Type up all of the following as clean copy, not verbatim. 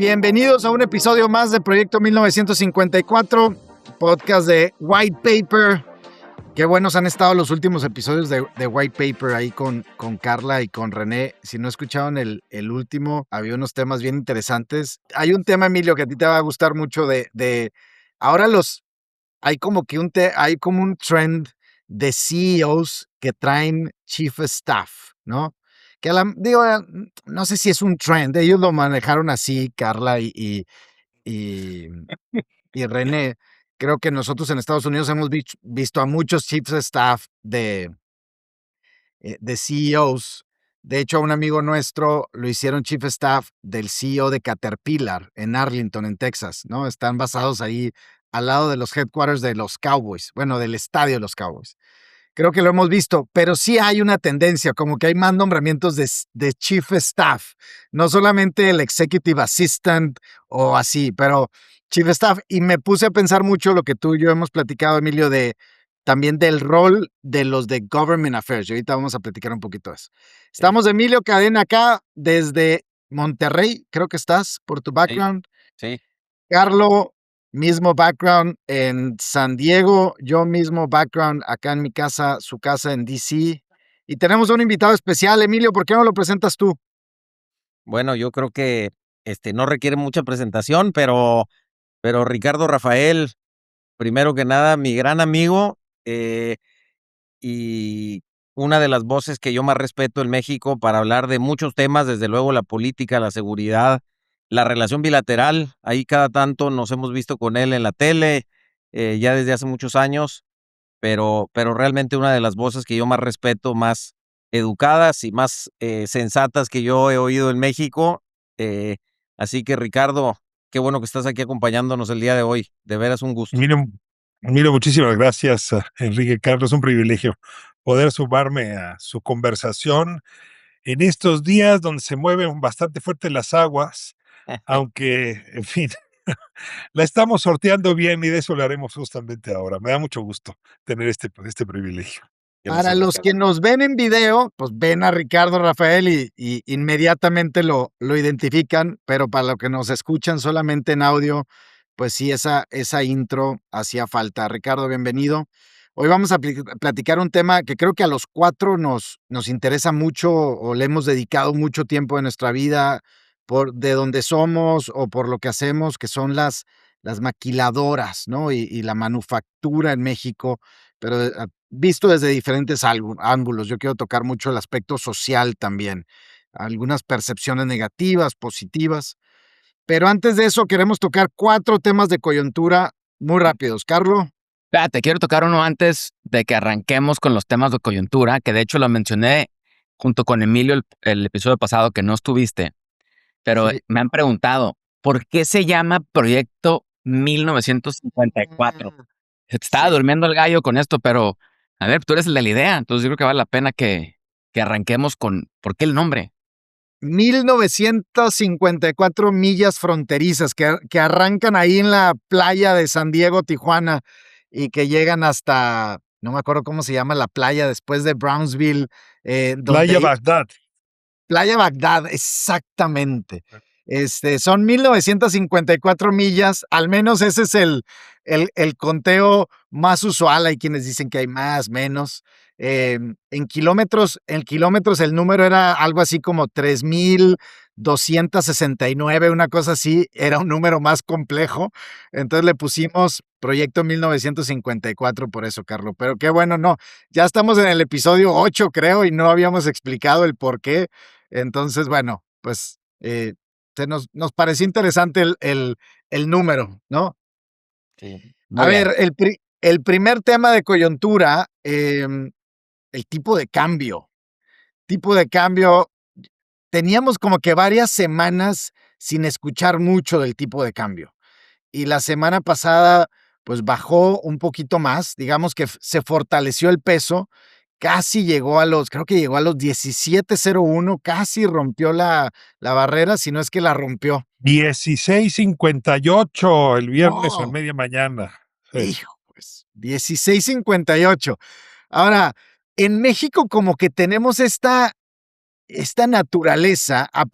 Bienvenidos a un episodio más de Proyecto 1954, podcast de White Paper. Qué buenos han estado los últimos episodios de White Paper ahí con Carla y con René. Si no escucharon el último, había unos temas bien interesantes. Hay un tema, Emilio, que a ti te va a gustar mucho de ahora hay como un trend de CEOs que traen Chief of Staff, ¿no? Que no sé si es un trend, ellos lo manejaron así, Carla y René. Creo que nosotros en Estados Unidos hemos visto a muchos Chiefs of Staff de CEOs. De hecho, a un amigo nuestro lo hicieron Chief of Staff del CEO de Caterpillar en Arlington, en Texas, ¿no? Están basados ahí al lado de los headquarters de los Cowboys, bueno, del estadio de los Cowboys. Creo que lo hemos visto, pero sí hay una tendencia, como que hay más nombramientos de Chief of Staff, no solamente el Executive Assistant o así, pero Chief of Staff. Y me puse a pensar mucho lo que tú y yo hemos platicado, Emilio, también del rol de los de Government Affairs. Y ahorita vamos a platicar un poquito de eso. Estamos, Emilio Cadena, acá desde Monterrey, creo que estás, por tu background. Sí. Carlo, mismo background en San Diego, yo mismo background acá en mi casa, su casa en DC. Y tenemos un invitado especial, Emilio, ¿por qué no lo presentas tú? Bueno, yo creo que no requiere mucha presentación, pero Ricardo Rafael, primero que nada, mi gran amigo, y una de las voces que yo más respeto en México para hablar de muchos temas, desde luego la política, la seguridad, la relación bilateral. Ahí cada tanto nos hemos visto con él en la tele, ya desde hace muchos años, pero realmente una de las voces que yo más respeto, más educadas y más sensatas que yo he oído en México. Así que, Ricardo, qué bueno que estás aquí acompañándonos el día de hoy. De veras un gusto. Emilio, muchísimas gracias, Enrique Carlos. Un privilegio poder sumarme a su conversación en estos días donde se mueven bastante fuertes las aguas, aunque, en fin, la estamos sorteando bien y de eso lo haremos justamente ahora. Me da mucho gusto tener este privilegio. Para los que nos ven en video, pues ven a Ricardo Rafael y inmediatamente lo identifican, pero para los que nos escuchan solamente en audio, pues sí, esa intro hacía falta. Ricardo, bienvenido. Hoy vamos a platicar un tema que creo que a los cuatro nos interesa mucho o le hemos dedicado mucho tiempo de nuestra vida de donde somos o por lo que hacemos, que son las maquiladoras, ¿no? Y la manufactura en México, pero visto desde diferentes ángulos. Yo quiero tocar mucho el aspecto social también, algunas percepciones negativas, positivas. Pero antes de eso, queremos tocar 4 temas de coyuntura muy rápidos. Carlos. Te quiero tocar uno antes de que arranquemos con los temas de coyuntura, que de hecho lo mencioné junto con Emilio el episodio pasado que no estuviste, pero Sí. me han preguntado, ¿por qué se llama Proyecto 1954? Se te estaba durmiendo el gallo con esto, pero a ver, tú eres el de la idea, entonces yo creo que vale la pena que arranquemos con ¿por qué el nombre? 1954 millas fronterizas que arrancan ahí en la playa de San Diego, Tijuana, y que llegan hasta, no me acuerdo cómo se llama la playa después de Brownsville. Playa Bagdad. Playa Bagdad, exactamente. Son 1954 millas, al menos ese es el conteo más usual. Hay quienes dicen que hay más, menos. En kilómetros el número era algo así como 3,269, una cosa así, era un número más complejo. Entonces le pusimos Proyecto 1954 por eso, Carlos. Pero qué bueno, no, ya estamos en el episodio 8, creo, y no habíamos explicado el por qué. Entonces, bueno, pues nos pareció interesante el número, ¿no? Sí. A ver, el primer tema de coyuntura, el tipo de cambio. Tipo de cambio, teníamos como que varias semanas sin escuchar mucho del tipo de cambio. Y la semana pasada, pues bajó un poquito más, digamos que se fortaleció el peso, casi creo que llegó a los 17.01, casi rompió la barrera, si no es que la rompió. 16.58 el viernes a media mañana. Sí. Hijo, pues 16.58. Ahora, en México como que tenemos esta naturaleza a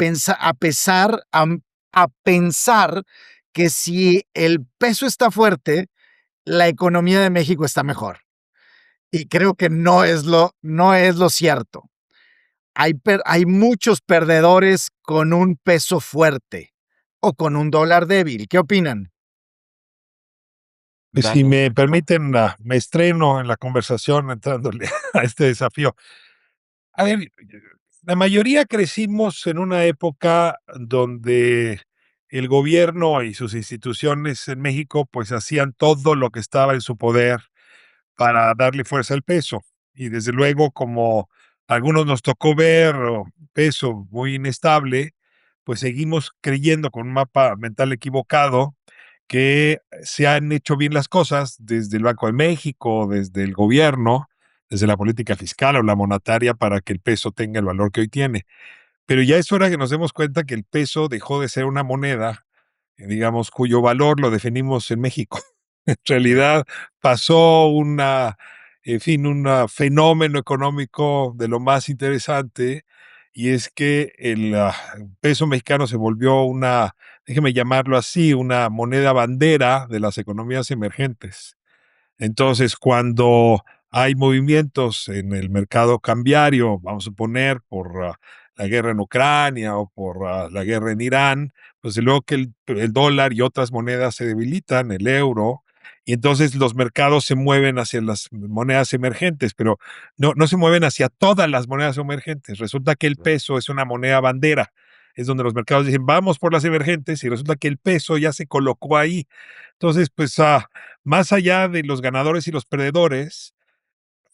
a pensar que si el peso está fuerte, la economía de México está mejor. Y creo que no es lo cierto. Hay muchos perdedores con un peso fuerte o con un dólar débil. ¿Qué opinan? Pues, si Dale. me permiten, me estreno en la conversación entrándole a este desafío. A ver, la mayoría crecimos en una época donde el gobierno y sus instituciones en México, pues, hacían todo lo que estaba en su poder para darle fuerza al peso. Y desde luego, como a algunos nos tocó ver peso muy inestable, pues seguimos creyendo con un mapa mental equivocado que se han hecho bien las cosas desde el Banco de México, desde el gobierno, desde la política fiscal o la monetaria para que el peso tenga el valor que hoy tiene. Pero ya es hora que nos demos cuenta que el peso dejó de ser una moneda, digamos, cuyo valor lo definimos en México. En realidad pasó en fin, un fenómeno económico de lo más interesante, y es que el peso mexicano se volvió déjeme llamarlo así, una moneda bandera de las economías emergentes. Entonces, cuando hay movimientos en el mercado cambiario, vamos a suponer por la guerra en Ucrania o por la guerra en Irán, pues de luego que el dólar y otras monedas se debilitan, el euro, y entonces los mercados se mueven hacia las monedas emergentes, pero no se mueven hacia todas las monedas emergentes. Resulta que el peso es una moneda bandera, es donde los mercados dicen, vamos por las emergentes, y resulta que el peso ya se colocó ahí. Entonces, pues más allá de los ganadores y los perdedores,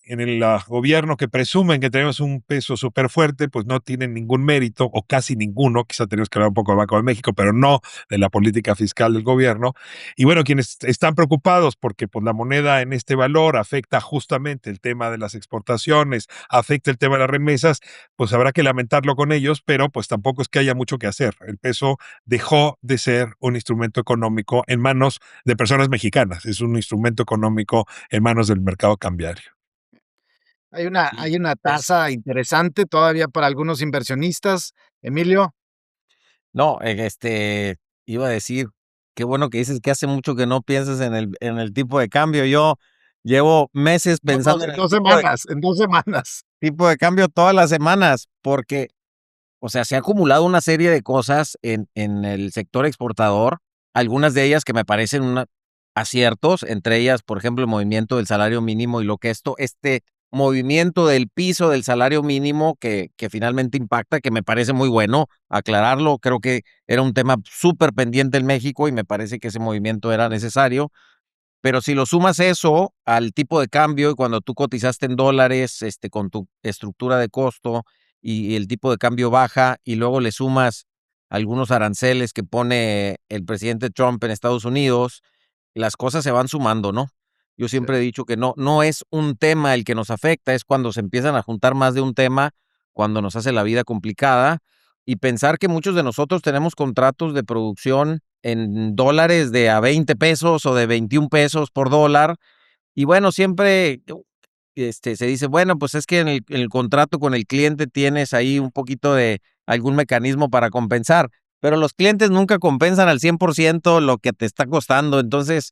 en el gobierno que presumen que tenemos un peso súper fuerte, pues no tienen ningún mérito o casi ninguno. Quizá tenemos que hablar un poco del Banco de México, pero no de la política fiscal del gobierno. Y bueno, quienes están preocupados porque pues, la moneda en este valor afecta justamente el tema de las exportaciones, afecta el tema de las remesas, pues habrá que lamentarlo con ellos, pero pues tampoco es que haya mucho que hacer. El peso dejó de ser un instrumento económico en manos de personas mexicanas, es un instrumento económico en manos del mercado cambiario. Sí, Hay una es tasa interesante todavía para algunos inversionistas. Emilio, no, iba a decir, qué bueno que dices que hace mucho que no piensas en el tipo de cambio. Yo llevo meses pensando en en el 2 semanas, en 2 semanas. tipo de cambio todas las semanas, porque, o sea, se ha acumulado una serie de cosas en el sector exportador, algunas de ellas que me parecen aciertos, entre ellas, por ejemplo, el movimiento del salario mínimo y lo que este movimiento del piso del salario mínimo que finalmente impacta, que me parece muy bueno aclararlo. Creo que era un tema súper pendiente en México y me parece que ese movimiento era necesario. Pero si lo sumas eso al tipo de cambio y cuando tú cotizaste en dólares, con tu estructura de costo y el tipo de cambio baja, y luego le sumas algunos aranceles que pone el presidente Trump en Estados Unidos, las cosas se van sumando, ¿no? Yo Sí. siempre he dicho que no es un tema el que nos afecta, es cuando se empiezan a juntar más de un tema, cuando nos hace la vida complicada. Y pensar que muchos de nosotros tenemos contratos de producción en dólares de a 20 pesos o de 21 pesos por dólar. Y bueno, siempre se dice, bueno, pues es que en el contrato con el cliente tienes ahí un poquito de algún mecanismo para compensar, pero los clientes nunca compensan al 100% lo que te está costando. Entonces,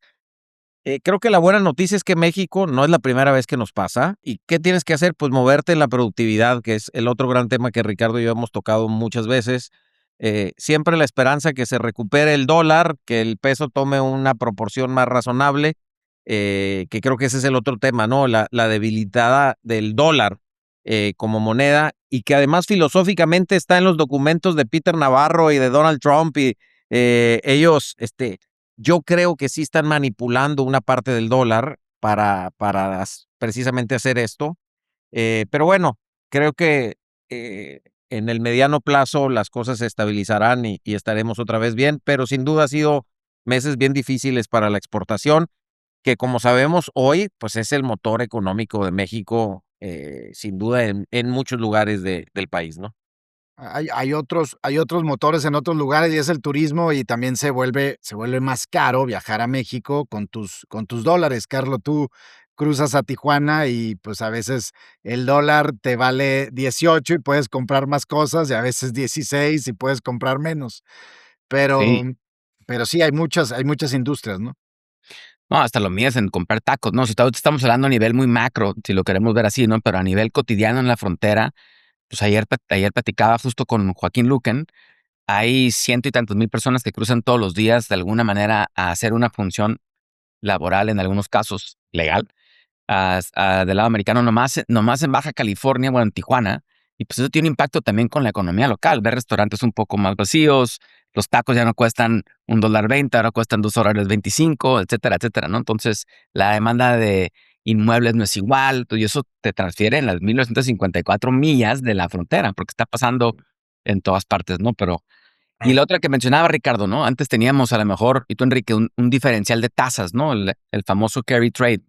creo que la buena noticia es que México no es la primera vez que nos pasa. ¿Y qué tienes que hacer? Pues moverte en la productividad, que es el otro gran tema que Ricardo y yo hemos tocado muchas veces. Siempre la esperanza que se recupere el dólar, que el peso tome una proporción más razonable, que creo que ese es el otro tema, ¿no? La debilitada del dólar como moneda y que además filosóficamente está en los documentos de Peter Navarro y de Donald Trump y ellos, yo creo que sí están manipulando una parte del dólar para precisamente hacer esto. Pero bueno, creo que en el mediano plazo las cosas se estabilizarán y estaremos otra vez bien, pero sin duda ha sido meses bien difíciles para la exportación, que como sabemos hoy, pues es el motor económico de México, sin duda en muchos lugares del país, ¿no? Hay otros motores en otros lugares y es el turismo y también se vuelve más caro viajar a México con tus dólares. Carlos, tú cruzas a Tijuana y pues a veces el dólar te vale 18 y puedes comprar más cosas y a veces 16 y puedes comprar menos. pero Sí. pero sí, hay muchas industrias, ¿no? No, hasta lo mides en comprar tacos, ¿no? Si ahorita estamos hablando a nivel muy macro, si lo queremos ver así, ¿no? Pero a nivel cotidiano en la frontera, pues ayer platicaba justo con Joaquín Luquen. Hay ciento y tantos mil personas que cruzan todos los días de alguna manera a hacer una función laboral, en algunos casos legal, del lado americano, nomás en Baja California, bueno, en Tijuana, y pues eso tiene impacto también con la economía local. Ver restaurantes un poco más vacíos, los tacos ya no cuestan $1.20, ahora cuestan $2.25, etcétera, etcétera, ¿no? Entonces, la demanda de inmuebles no es igual, y eso te transfiere en las 1954 millas de la frontera, porque está pasando en todas partes, ¿no? Y la otra que mencionaba Ricardo, ¿no? Antes teníamos a lo mejor, y tú Enrique, un diferencial de tasas, ¿no? El famoso carry trade.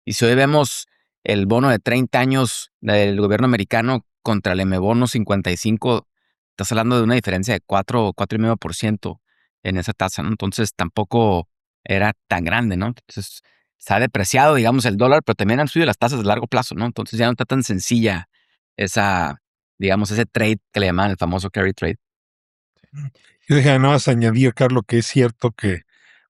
Y si hoy vemos el bono de 30 años del gobierno americano contra el M-Bono 55, estás hablando de una diferencia de 4,5% en esa tasa, ¿no? Entonces tampoco era tan grande, ¿no? Entonces se ha depreciado, digamos, el dólar, pero también han subido las tasas de largo plazo, ¿no? Entonces ya no está tan sencilla esa, digamos, ese trade que le llaman el famoso carry trade. Yo déjame nada más añadir, Carlos, que es cierto que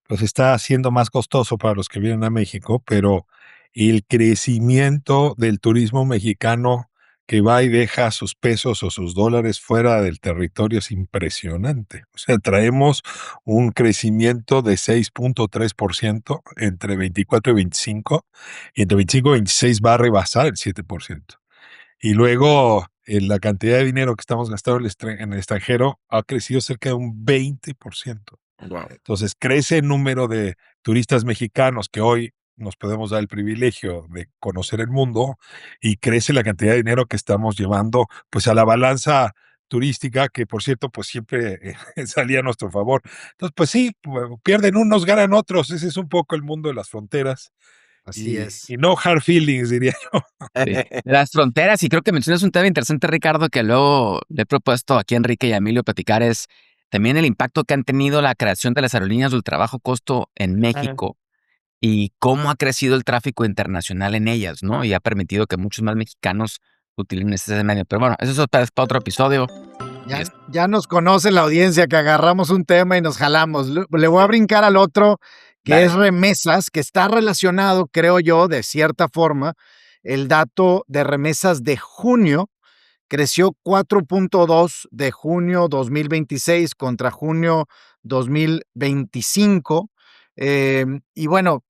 pues está haciendo más costoso para los que vienen a México, pero el crecimiento del turismo mexicano que va y deja sus pesos o sus dólares fuera del territorio es impresionante. O sea, traemos un crecimiento de 6.3% entre 24 y 25, y entre 25 y 26 va a rebasar el 7%. Y luego la cantidad de dinero que estamos gastando en el extranjero ha crecido cerca de un 20%. Wow. Entonces crece el número de turistas mexicanos que hoy nos podemos dar el privilegio de conocer el mundo, y crece la cantidad de dinero que estamos llevando pues a la balanza turística, que por cierto pues siempre salía a nuestro favor. Entonces pues sí, pierden unos, ganan otros. Ese es un poco el mundo de las fronteras, Así y, es. y no hard feelings, diría yo. Sí. De las fronteras, y creo que mencionas un tema interesante, Ricardo, que luego le he propuesto aquí a Enrique y a Emilio platicar, es también el impacto que han tenido la creación de las aerolíneas de ultra bajo costo en México y cómo ha crecido el tráfico internacional en ellas, ¿no? Y ha permitido que muchos más mexicanos utilicen ese medio. Pero bueno, eso es para otro episodio. Ya, ya nos conoce la audiencia que agarramos un tema y nos jalamos. Le voy a brincar al otro, que es Dale. remesas, que está relacionado, creo yo, de cierta forma. El dato de remesas de junio creció 4.2 de junio 2026 contra junio 2025. Y bueno,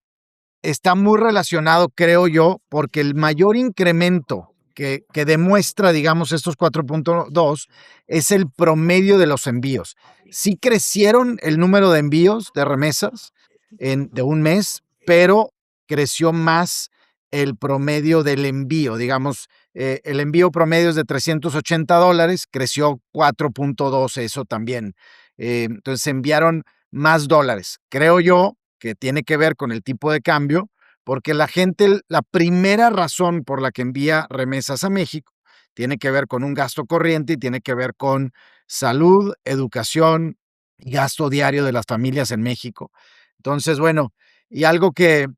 está muy relacionado, creo yo, porque el mayor incremento que demuestra, digamos, estos 4.2 es el promedio de los envíos. Sí crecieron el número de envíos de remesas de un mes, pero creció más el promedio del envío. Digamos, el envío promedio es de $380, creció 4.2 eso también. Entonces se enviaron más dólares. Creo yo que tiene que ver con el tipo de cambio, porque la gente, la primera razón por la que envía remesas a México tiene que ver con un gasto corriente y tiene que ver con salud, educación y gasto diario de las familias en México. Entonces, bueno, y algo que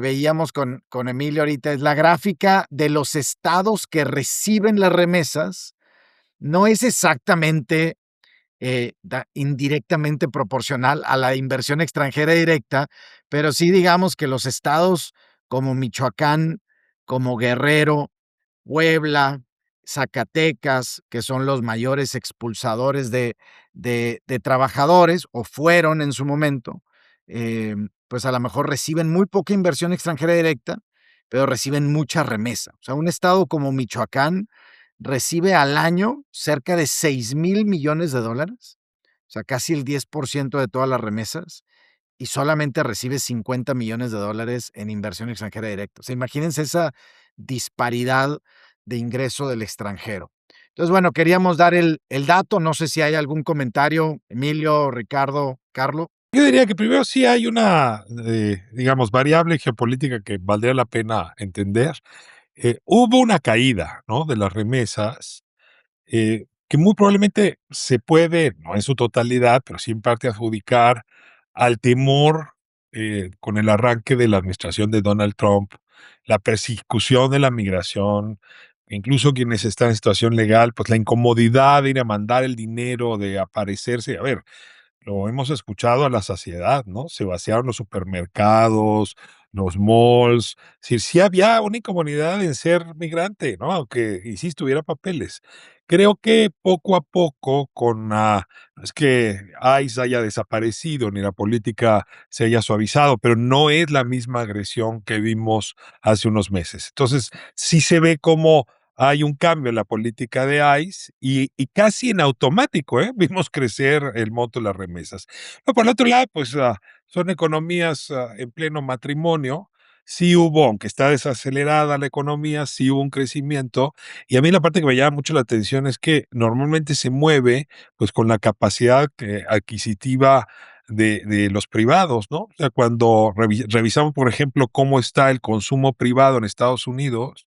veíamos con Emilio ahorita es la gráfica de los estados que reciben las remesas. No es exactamente indirectamente proporcional a la inversión extranjera directa, pero sí digamos que los estados como Michoacán, como Guerrero, Puebla, Zacatecas, que son los mayores expulsadores de trabajadores o fueron en su momento, pues a lo mejor reciben muy poca inversión extranjera directa, pero reciben mucha remesa. O sea, un estado como Michoacán recibe al año cerca de $6,000 millones, o sea, casi el 10% de todas las remesas, y solamente recibe $50 millones en inversión extranjera directa. O sea, imagínense esa disparidad de ingreso del extranjero. Entonces, bueno, queríamos dar el dato. No sé si hay algún comentario, Emilio, Ricardo, Carlo. Yo diría que primero sí hay una, digamos, variable geopolítica que valdría la pena entender. Hubo una caída, ¿no?, de las remesas, que muy probablemente se puede, no en su totalidad, pero sí en parte adjudicar al temor, con el arranque de la administración de Donald Trump, la persecución de la migración, incluso quienes están en situación legal, pues la incomodidad de ir a mandar el dinero, de aparecerse. A ver, lo hemos escuchado a la saciedad, ¿no? Se vaciaron los supermercados, los malls. Sí, sí había una incomodidad en ser migrante, ¿no? Aunque, insisto, hubiera papeles. Creo que poco a poco, no es que ICE haya desaparecido ni la política se haya suavizado, pero no es la misma agresión que vimos hace unos meses. Entonces, sí se ve como hay un cambio en la política de ICE y casi en automático, ¿eh? Vimos crecer el monto de las remesas. Pero por el otro lado, pues son economías en pleno matrimonio. Sí hubo, aunque está desacelerada la economía, sí hubo un crecimiento. Y a mí la parte que me llama mucho la atención es que normalmente se mueve pues con la capacidad adquisitiva de los privados, ¿no? O sea, cuando revisamos, por ejemplo, cómo está el consumo privado en Estados Unidos,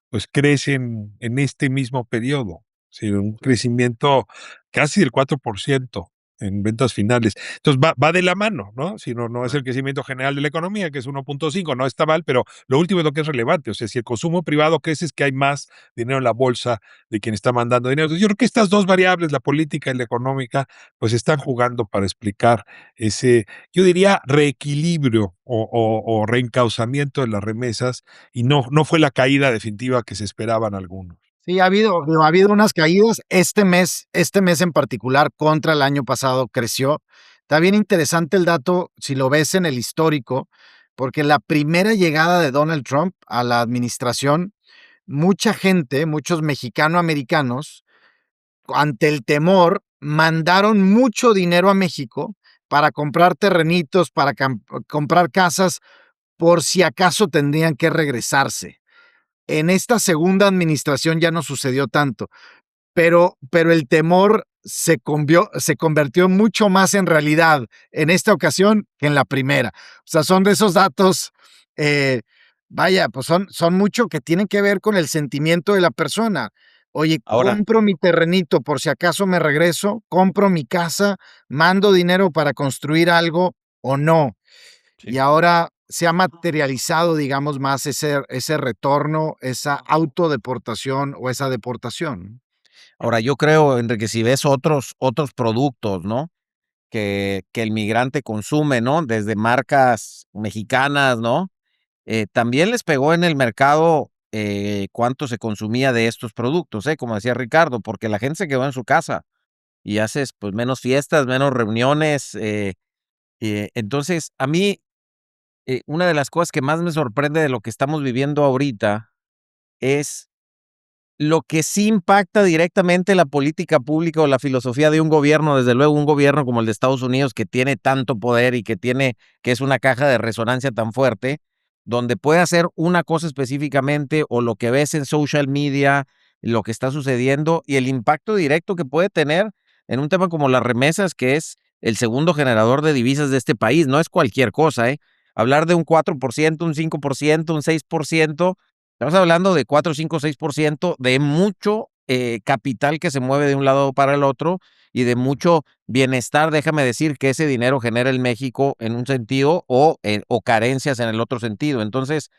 pues crecen en este mismo periodo, sí, un crecimiento casi del 4% en ventas finales. Entonces va de la mano, ¿no? Si no es el crecimiento general de la economía, que es 1.5, no está mal, pero lo último es lo que es relevante. O sea, si el consumo privado crece, es que hay más dinero en la bolsa de quien está mandando dinero. Entonces, yo creo que estas dos variables, la política y la económica, pues están jugando para explicar ese, yo diría, reequilibrio o reencauzamiento de las remesas y no fue la caída definitiva que se esperaban algunos. Sí, ha habido unas caídas. Este mes en particular, contra el año pasado, creció. Está bien interesante el dato, si lo ves en el histórico, porque la primera llegada de Donald Trump a la administración, mucha gente, muchos mexicano-americanos, ante el temor, mandaron mucho dinero a México para comprar terrenitos, para comprar casas, por si acaso tendrían que regresarse. En esta segunda administración ya no sucedió tanto, pero el temor se convirtió mucho más en realidad en esta ocasión que en la primera. O sea, son de esos datos, eh, vaya, pues son mucho que tienen que ver con el sentimiento de la persona. Oye, Ahora, compro mi terrenito por si acaso me regreso, compro mi casa, mando dinero para construir algo o no. Y sí. ahora se ha materializado, digamos, más ese retorno, esa autodeportación o esa deportación. Ahora yo creo, Enrique, si ves otros productos, ¿no? Que el migrante consume, ¿no? Desde marcas mexicanas, ¿no? También les pegó en el mercado, cuánto se consumía de estos productos, como decía Ricardo, porque la gente se quedó en su casa y haces, pues, menos fiestas, menos reuniones, entonces, a mí, una de las cosas que más me sorprende de lo que estamos viviendo ahorita es lo que sí impacta directamente la política pública o la filosofía de un gobierno, desde luego un gobierno como el de Estados Unidos, que tiene tanto poder y que es una caja de resonancia tan fuerte, donde puede hacer una cosa específicamente o lo que ves en social media, lo que está sucediendo y el impacto directo que puede tener en un tema como las remesas, que es el segundo generador de divisas de este país. No es cualquier cosa, ¿eh? Hablar de un 4%, un 5%, un 6%. Estamos hablando de 4, 5, 6% de mucho, capital que se mueve de un lado para el otro y de mucho bienestar, déjame decir, que ese dinero genera en México en un sentido o carencias en el otro sentido. Entonces,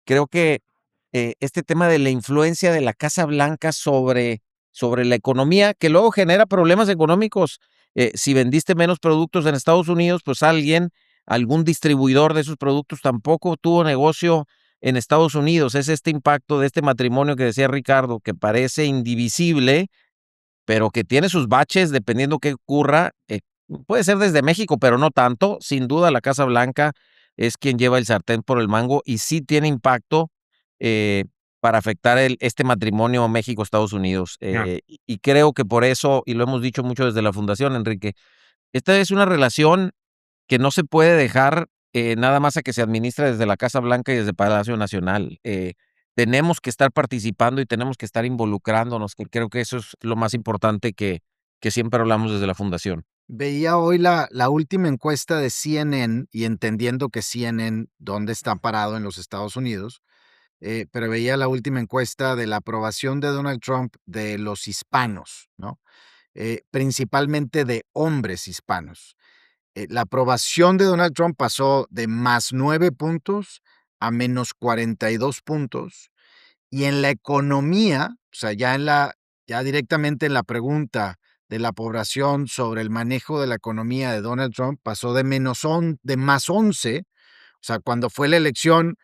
creo que, este tema de la influencia de la Casa Blanca sobre la economía, que luego genera problemas económicos. Si vendiste menos productos en Estados Unidos, pues algún distribuidor de esos productos tampoco tuvo negocio en Estados Unidos. Es este impacto de este matrimonio que decía Ricardo, que parece indivisible, pero que tiene sus baches dependiendo qué ocurra. Puede ser desde México, pero no tanto. Sin duda, la Casa Blanca es quien lleva el sartén por el mango y sí tiene impacto, eh, para afectar este matrimonio México-Estados Unidos. Ya. Y creo que por eso, y lo hemos dicho mucho desde la fundación, Enrique, esta es una relación que no se puede dejar, nada más a que se administre desde la Casa Blanca y desde Palacio Nacional. Tenemos que estar participando y tenemos que estar involucrándonos, que creo que eso es lo más importante que siempre hablamos desde la fundación. Veía hoy la última encuesta de CNN y entendiendo que CNN, ¿dónde está parado en los Estados Unidos? Pero veía la última encuesta de la aprobación de Donald Trump de los hispanos, ¿no? Principalmente de hombres hispanos. La aprobación de Donald Trump pasó de +9 puntos a -42 puntos y en la economía, o sea, ya directamente en la pregunta de la población sobre el manejo de la economía de Donald Trump, pasó de más 11, o sea, cuando fue la elección,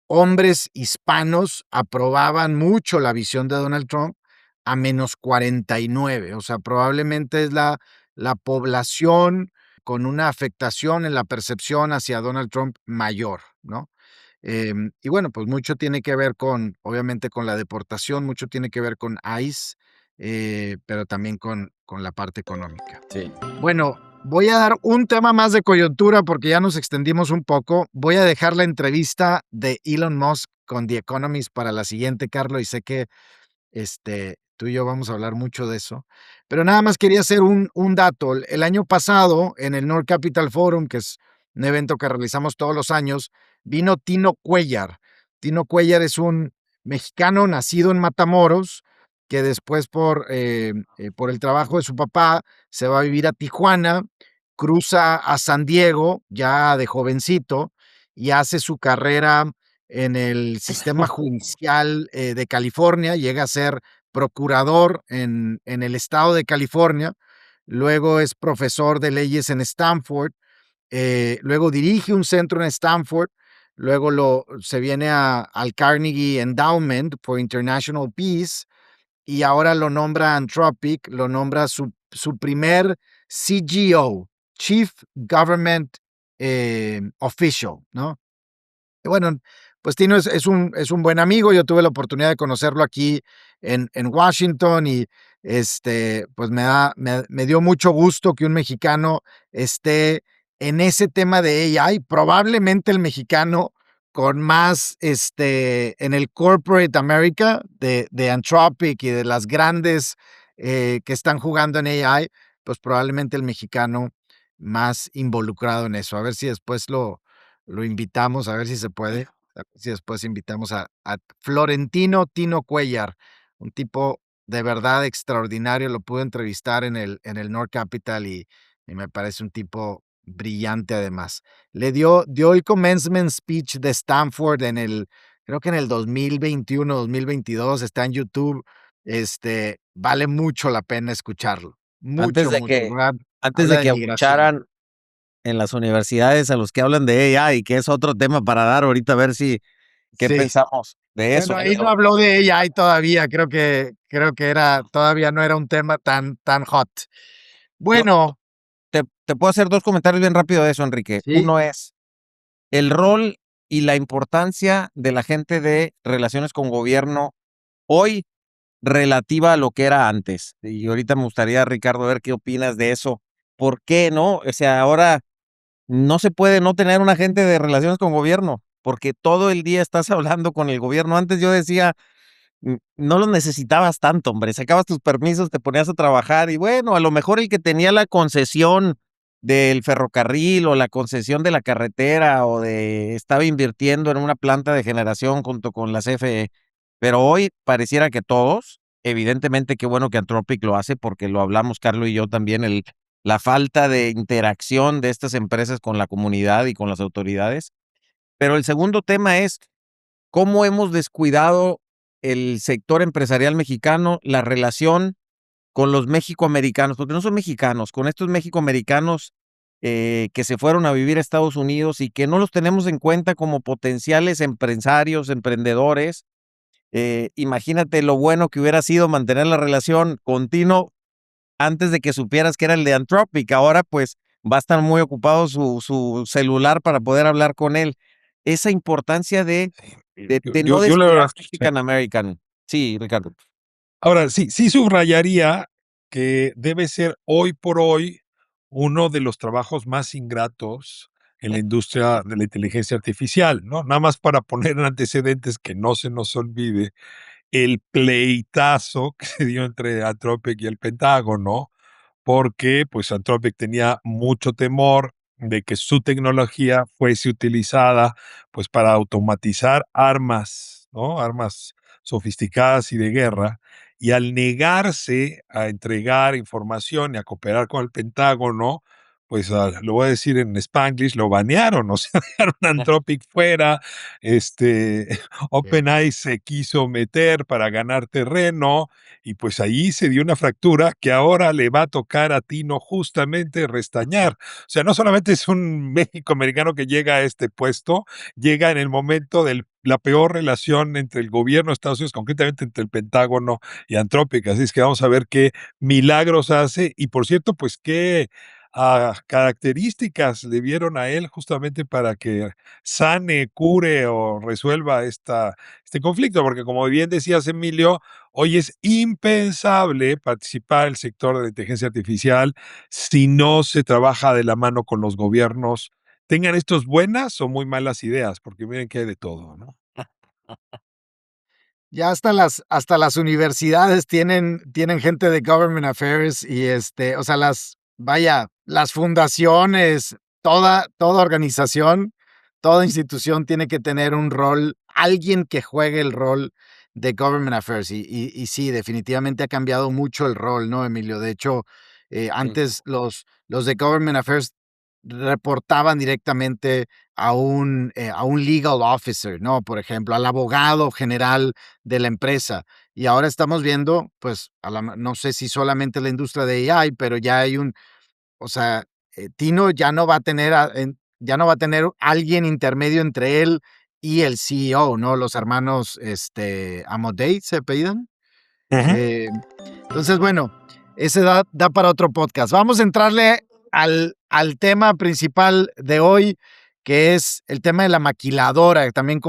hombres hispanos aprobaban mucho la visión de Donald Trump, a menos 49. O sea, probablemente es la población con una afectación en la percepción hacia Donald Trump mayor, ¿no? Y bueno, pues mucho tiene que ver obviamente, con la deportación, mucho tiene que ver con ICE, pero también con la parte económica. Sí. Bueno, voy a dar un tema más de coyuntura porque ya nos extendimos un poco. Voy a dejar la entrevista de Elon Musk con The Economist para la siguiente, Carlos, y sé que tú y yo vamos a hablar mucho de eso. Pero nada más quería hacer un dato. El año pasado, en el North Capital Forum, que es un evento que realizamos todos los años, vino Tino Cuellar. Tino Cuellar es un mexicano nacido en Matamoros, que después por el trabajo de su papá se va a vivir a Tijuana, cruza a San Diego ya de jovencito y hace su carrera en el sistema judicial de California, llega a ser procurador en el estado de California, luego es profesor de leyes en Stanford, luego dirige un centro en Stanford, luego se viene al Carnegie Endowment for International Peace y ahora lo nombra Anthropic, lo nombra su primer CGO, Chief Government Official, ¿no? Bueno, pues Tino es un buen amigo. Yo tuve la oportunidad de conocerlo aquí en Washington y pues me dio mucho gusto que un mexicano esté en ese tema de AI, probablemente el mexicano con más en el corporate America de Anthropic y de las grandes que están jugando en AI, pues probablemente el mexicano más involucrado en eso. A ver si después lo invitamos, a ver si se puede, a ver si después invitamos a Florentino Tino Cuellar, un tipo de verdad extraordinario. Lo pude entrevistar en el North Capital y me parece un tipo brillante además. Dio el commencement speech de Stanford creo que en el 2021, 2022, está en YouTube. Vale mucho la pena escucharlo. Antes Mucho, de mucho, que, ¿verdad? antes Habla de de que migración. abucharan en las universidades a los que hablan de AI, que es otro tema para dar ahorita, a ver si qué Sí. pensamos de Bueno, eso. ahí no habló de AI todavía, todavía no era un tema tan hot. Yo Bueno, te puedo hacer dos comentarios bien rápido de eso, Enrique. sí, Uno es el rol y la importancia de la gente de relaciones con gobierno hoy relativa a lo que era antes. Y ahorita me gustaría, Ricardo, ver qué opinas de eso. ¿Por qué no? O sea, ahora no se puede no tener un agente de relaciones con gobierno, porque todo el día estás hablando con el gobierno. Antes yo decía, no los necesitabas tanto, hombre. Sacabas tus permisos, te ponías a trabajar y bueno, a lo mejor el que tenía la concesión del ferrocarril o la concesión de la carretera estaba invirtiendo en una planta de generación junto con la CFE. Pero hoy pareciera que todos, evidentemente qué bueno que Anthropic lo hace porque lo hablamos Carlos y yo también, la falta de interacción de estas empresas con la comunidad y con las autoridades. Pero el segundo tema es cómo hemos descuidado el sector empresarial mexicano, la relación con los mexicoamericanos, porque no son mexicanos, con estos mexicoamericanos que se fueron a vivir a Estados Unidos y que no los tenemos en cuenta como potenciales empresarios, emprendedores. Imagínate lo bueno que hubiera sido mantener la relación continua antes de que supieras que era el de Anthropic. Ahora pues va a estar muy ocupado su celular para poder hablar con él. Esa importancia de no Yo la descuidar verdad, sí. Mexican American. Sí, Ricardo. Ahora, sí subrayaría que debe ser hoy por hoy uno de los trabajos más ingratos en la industria de la inteligencia artificial, ¿no? Nada más para poner en antecedentes que no se nos olvide el pleitazo que se dio entre Anthropic y el Pentágono, porque pues Anthropic tenía mucho temor de que su tecnología fuese utilizada pues para automatizar armas, ¿no? Armas sofisticadas y de guerra, y al negarse a entregar información y a cooperar con el Pentágono, pues, lo voy a decir en Spanglish, lo banearon, o sea, dejaron a Anthropic fuera, Sí. OpenAI se quiso meter para ganar terreno y, pues, ahí se dio una fractura que ahora le va a tocar a Tino justamente restañar. O sea, no solamente es un México-americano que llega a este puesto, llega en el momento de la peor relación entre el gobierno de Estados Unidos, concretamente entre el Pentágono y Anthropic. Así es que vamos a ver qué milagros hace y, por cierto, pues qué características le vieron a él justamente para que sane, cure o resuelva este conflicto, porque como bien decías, Emilio, hoy es impensable participar el sector de la inteligencia artificial si no se trabaja de la mano con los gobiernos, tengan estos buenas o muy malas ideas, porque miren que hay de todo, ¿no? Ya hasta las universidades tienen gente de Government Affairs y, o sea, las fundaciones, toda organización, toda institución tiene que tener un rol, alguien que juegue el rol de Government Affairs. Y sí, definitivamente ha cambiado mucho el rol, ¿no, Emilio? De hecho, Sí. antes los de Government Affairs reportaban directamente a un legal officer, ¿no? Por ejemplo, al abogado general de la empresa. Y ahora estamos viendo, pues, no sé si solamente la industria de AI, pero ya hay o sea, Tino ya no va a tener, ya no va a tener alguien intermedio entre él y el CEO, ¿no? Los hermanos, Amodei, ¿se apellidan? Ujú. Eh, entonces, bueno, ese da para otro podcast. Vamos a entrarle al tema principal de hoy, que es el tema de la maquiladora, también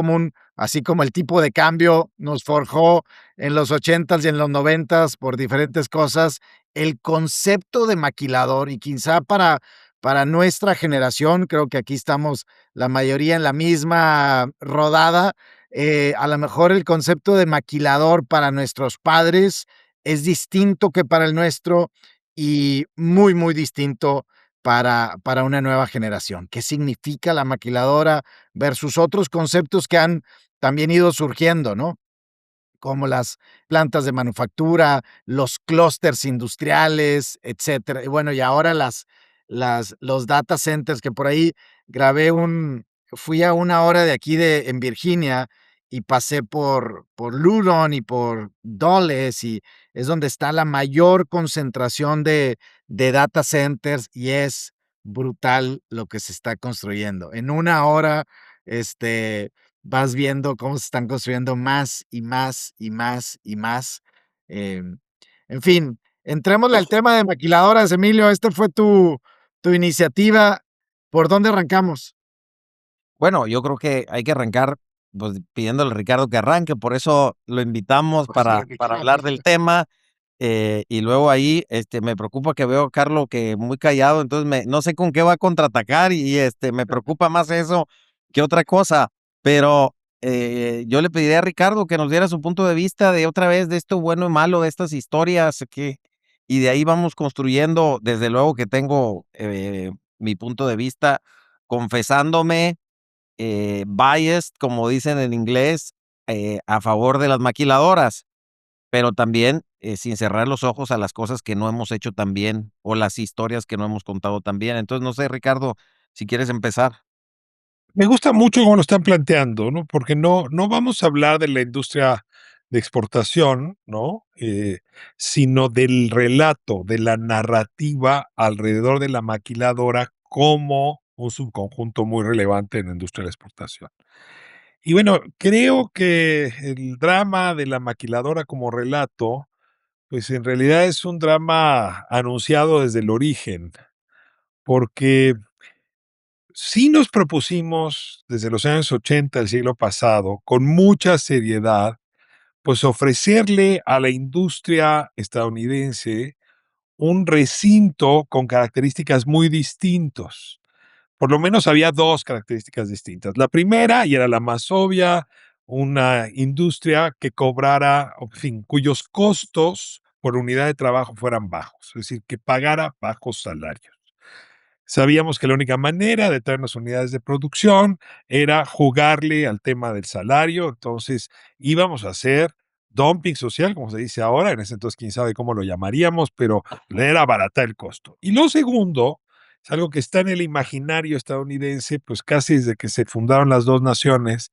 así como el tipo de cambio nos forjó en los 80s y en los 90s por diferentes cosas, el concepto de maquilador y quizá para nuestra generación, creo que aquí estamos la mayoría en la misma rodada, a lo mejor el concepto de maquilador para nuestros padres es distinto que para el nuestro y muy, muy distinto para una nueva generación. ¿Qué significa la maquiladora versus otros conceptos que han también ido surgiendo, ¿no? Como las plantas de manufactura, los clústeres industriales, etcétera. Y bueno, y ahora los data centers, que por ahí grabé fui a una hora de aquí en Virginia y pasé por Ludon y por Dulles, y es donde está la mayor concentración de data centers, y es brutal lo que se está construyendo. En una hora, vas viendo cómo se están construyendo más y más y más y más. Em, en fin, entrémosle al tema de maquiladoras, Emilio. Fue tu iniciativa. ¿Por dónde arrancamos? Bueno, yo creo que hay que arrancar, pues, pidiéndole a Ricardo que arranque, por eso lo invitamos Pues para lo que hablar quieras. del tema, y luego ahí, me preocupa que veo a Carlos que muy callado, entonces no sé con qué va a contraatacar y, me preocupa más eso que otra cosa, pero, yo le pediría a Ricardo que nos diera su punto de vista de otra vez de esto bueno y malo, de estas historias y de ahí vamos construyendo, desde luego que tengo, mi punto de vista, confesándome biased, como dicen en inglés, a favor de las maquiladoras, pero también sin cerrar los ojos a las cosas que no hemos hecho tan bien o las historias que no hemos contado tan bien. Entonces, no sé, Ricardo, si quieres empezar. Me gusta mucho cómo lo están planteando, ¿no? Porque no vamos a hablar de la industria de exportación, ¿no? Sino del relato, de la narrativa alrededor de la maquiladora como un subconjunto muy relevante en la industria de la exportación. Y bueno, creo que el drama de la maquiladora como relato, pues en realidad es un drama anunciado desde el origen, porque sí nos propusimos desde los años 80 del siglo pasado, con mucha seriedad, pues ofrecerle a la industria estadounidense un recinto con características muy distintos. Por lo menos había dos características distintas. La primera, y era la más obvia, una industria que cobrara, en fin, cuyos costos por unidad de trabajo fueran bajos, es decir, que pagara bajos salarios. Sabíamos que la única manera de traernos unidades de producción era jugarle al tema del salario, entonces íbamos a hacer dumping social, como se dice ahora, en ese entonces quién sabe cómo lo llamaríamos, pero era barata el costo. Y lo segundo, es algo que está en el imaginario estadounidense, pues casi desde que se fundaron las dos naciones,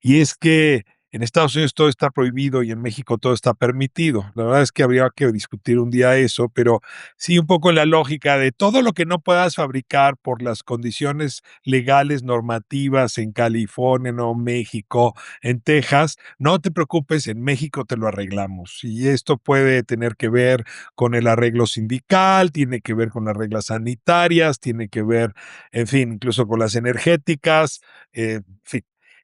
y es que en Estados Unidos todo está prohibido y en México todo está permitido. La verdad es que habría que discutir un día eso, pero sí un poco la lógica de todo lo que no puedas fabricar por las condiciones legales, normativas en California, Nuevo México, en Texas, no te preocupes, en México te lo arreglamos. Y esto puede tener que ver con el arreglo sindical, tiene que ver con las reglas sanitarias, tiene que ver, en fin, incluso con las energéticas, en fin.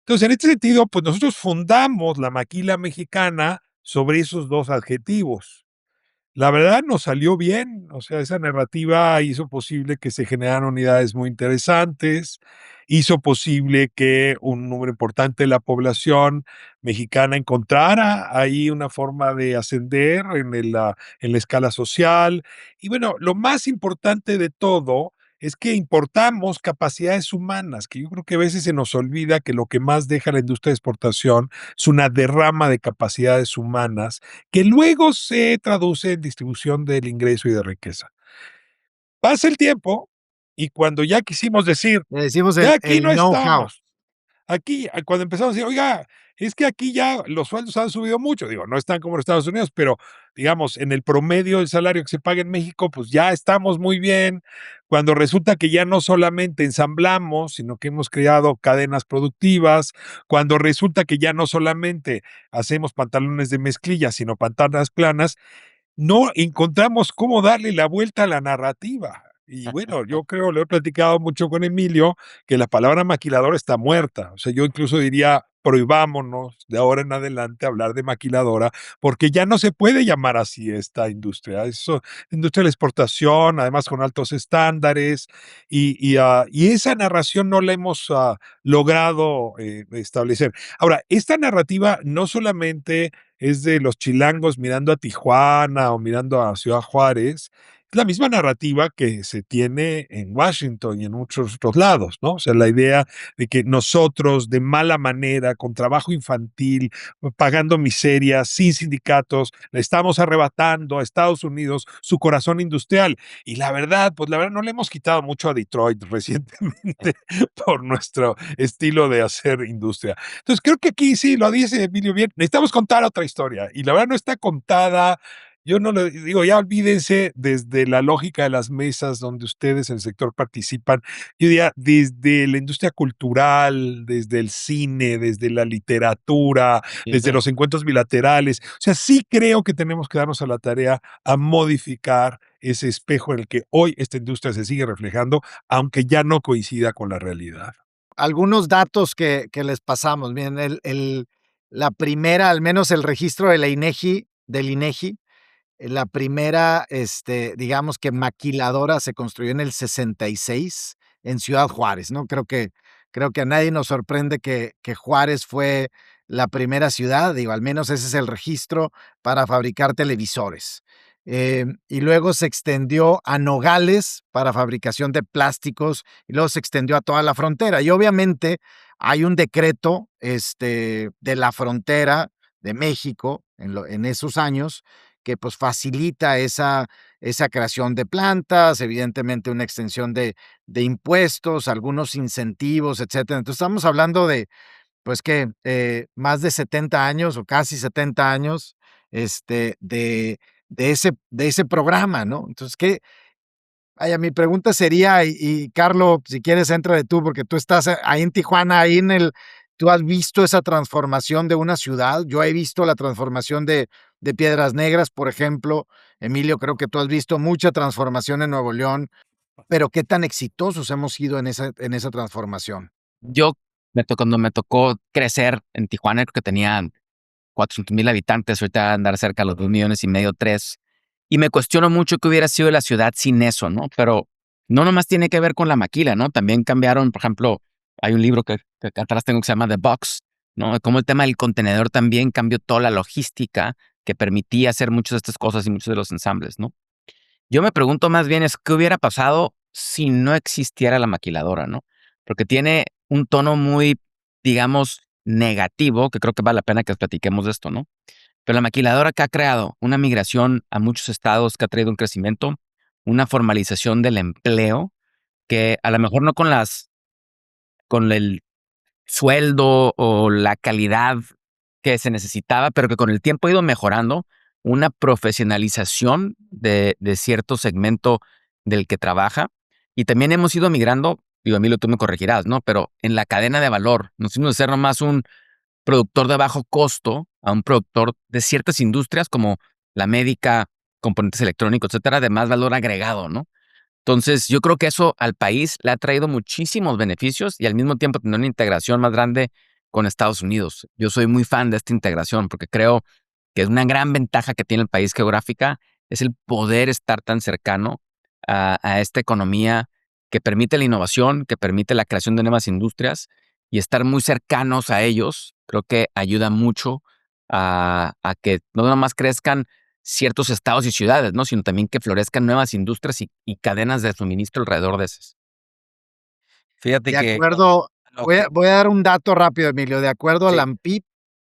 Entonces, en este sentido, pues nosotros fundamos la maquila mexicana sobre esos dos adjetivos. La verdad nos salió bien, o sea, esa narrativa hizo posible que se generaran unidades muy interesantes, hizo posible que un número importante de la población mexicana encontrara ahí una forma de ascender en la escala social. Y bueno, lo más importante de todo es que importamos capacidades humanas, que yo creo que a veces se nos olvida que lo que más deja la industria de exportación es una derrama de capacidades humanas que luego se traduce en distribución del ingreso y de riqueza. Pasa el tiempo y cuando ya quisimos decir, Le decimos ya aquí el no know-how. estamos, aquí, cuando empezamos a decir, oiga, es que aquí ya los sueldos han subido mucho, digo, no están como en Estados Unidos, pero digamos, en el promedio del salario que se paga en México, pues ya estamos muy bien. Cuando resulta que ya no solamente ensamblamos, sino que hemos creado cadenas productivas, cuando resulta que ya no solamente hacemos pantalones de mezclilla, sino pantanas planas, no encontramos cómo darle la vuelta a la narrativa. Y bueno, yo creo, lo he platicado mucho con Emilio, que la palabra maquilador está muerta. O sea, yo incluso diría, prohibámonos de ahora en adelante hablar de maquiladora, porque ya no se puede llamar así esta industria. Eso, industria de la exportación, además con altos estándares, y esa narración no la hemos logrado establecer. Ahora, esta narrativa no solamente es de los chilangos mirando a Tijuana o mirando a Ciudad Juárez, es la misma narrativa que se tiene en Washington y en muchos otros lados, ¿no? O sea, la idea de que nosotros, de mala manera, con trabajo infantil, pagando miserias, sin sindicatos, le estamos arrebatando a Estados Unidos su corazón industrial. Y la verdad, pues la verdad no le hemos quitado mucho a Detroit recientemente por nuestro estilo de hacer industria. Entonces, creo que aquí sí, lo dice Emilio bien, necesitamos contar otra historia y la verdad no está contada. Yo no le digo, ya olvídense desde la lógica de las mesas donde ustedes en el sector participan. Yo diría desde la industria cultural, desde el cine, desde la literatura, desde los encuentros bilaterales. O sea, sí creo que tenemos que darnos a la tarea a modificar ese espejo en el que hoy esta industria se sigue reflejando, aunque ya no coincida con la realidad. Algunos datos que les pasamos. Miren, la primera, al menos el registro de la INEGI, del INEGI, la primera, digamos que maquiladora se construyó en el 66 en Ciudad Juárez, ¿no? Creo que a nadie nos sorprende que Juárez fue la primera ciudad, digo, al menos ese es el registro para fabricar televisores. Y luego se extendió a Nogales para fabricación de plásticos y luego se extendió a toda la frontera. Y obviamente hay un decreto, de la frontera de México en esos años que pues facilita esa creación de plantas, evidentemente una extensión de impuestos, algunos incentivos, etcétera. Entonces estamos hablando de, pues que más de 70 años o casi 70 años de ese programa, ¿no? Entonces, vaya, mi pregunta sería, y Carlos, si quieres, entra de tú, porque tú estás ahí en Tijuana, tú has visto esa transformación de una ciudad. Yo he visto la transformación de Piedras Negras, por ejemplo. Emilio, creo que tú has visto mucha transformación en Nuevo León, pero ¿qué tan exitosos hemos sido en esa transformación? Yo, cuando me tocó crecer en Tijuana, creo que tenía 400,000 habitantes, ahorita andar cerca de los 2,5 millones, 3. Y me cuestiono mucho qué hubiera sido la ciudad sin eso, ¿no? Pero no nomás tiene que ver con la maquila, ¿no? También cambiaron, por ejemplo, hay un libro que acá atrás tengo que se llama The Box, ¿no? Como el tema del contenedor también cambió toda la logística que permitía hacer muchas de estas cosas y muchos de los ensambles, ¿no? Yo me pregunto más bien es qué hubiera pasado si no existiera la maquiladora, ¿no? Porque tiene un tono muy, digamos, negativo, que creo que vale la pena que platiquemos de esto, ¿no? Pero la maquiladora que ha creado una migración a muchos estados que ha traído un crecimiento, una formalización del empleo, que a lo mejor no con el sueldo o la calidad que se necesitaba, pero que con el tiempo ha ido mejorando, una profesionalización de cierto segmento del que trabaja. Y también hemos ido migrando, digo, Emilio, tú me corregirás, ¿no? Pero en la cadena de valor, nos hemos de ser nomás un productor de bajo costo a un productor de ciertas industrias como la médica, componentes electrónicos, etcétera, de más valor agregado, ¿no? Entonces, yo creo que eso al país le ha traído muchísimos beneficios y al mismo tiempo tener una integración más grande con Estados Unidos. Yo soy muy fan de esta integración porque creo que es una gran ventaja que tiene el país geográfica, es el poder estar tan cercano a esta economía que permite la innovación, que permite la creación de nuevas industrias y estar muy cercanos a ellos, creo que ayuda mucho a que no nada más crezcan ciertos estados y ciudades, ¿no? Sino también que florezcan nuevas industrias y cadenas de suministro alrededor de esas. Fíjate De que acuerdo, lo voy que a voy a dar un dato rápido, Emilio. De acuerdo a la sí, ANPIP,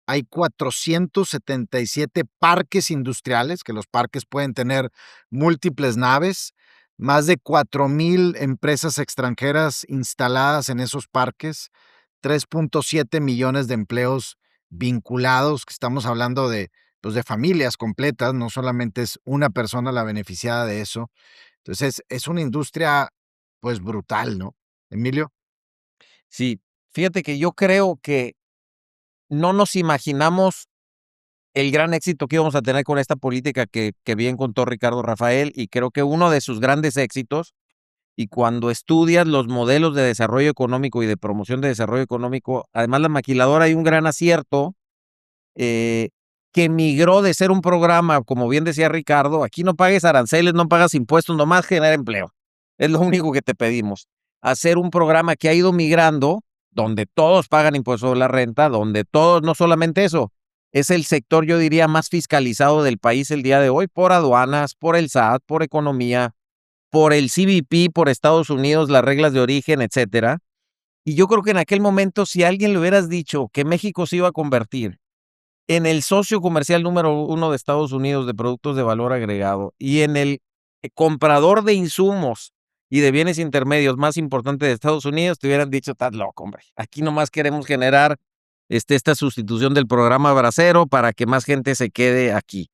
hay 477 parques industriales, que los parques pueden tener múltiples naves, más de 4,000 empresas extranjeras instaladas en esos parques, 3,7 millones de empleos vinculados, que estamos hablando de, pues, de familias completas, no solamente es una persona la beneficiada de eso. Entonces, es una industria, pues, brutal, ¿no, Emilio? sí, fíjate que yo creo que no nos imaginamos el gran éxito que íbamos a tener con esta política que bien contó Ricardo Rafael, y creo que uno de sus grandes éxitos, y cuando estudias los modelos de desarrollo económico y de promoción de desarrollo económico, además la maquiladora hay un gran acierto, eh, que migró de ser un programa, como bien decía Ricardo, aquí no pagues aranceles, no pagas impuestos, nomás genera empleo. Es lo único que te pedimos. Hacer un programa que ha ido migrando, donde todos pagan impuestos sobre la renta, donde todos, no solamente eso, es el sector, yo diría, más fiscalizado del país el día de hoy, por aduanas, por el SAT, por economía, por el CBP, por Estados Unidos, las reglas de origen, etcétera. Y yo creo que en aquel momento, si a alguien le hubieras dicho que México se iba a convertir en el socio comercial número uno de Estados Unidos de productos de valor agregado y en el comprador de insumos y de bienes intermedios más importante de Estados Unidos, te hubieran dicho, estás loco, hombre. Aquí nomás queremos generar esta sustitución del programa Bracero para que más gente se quede aquí.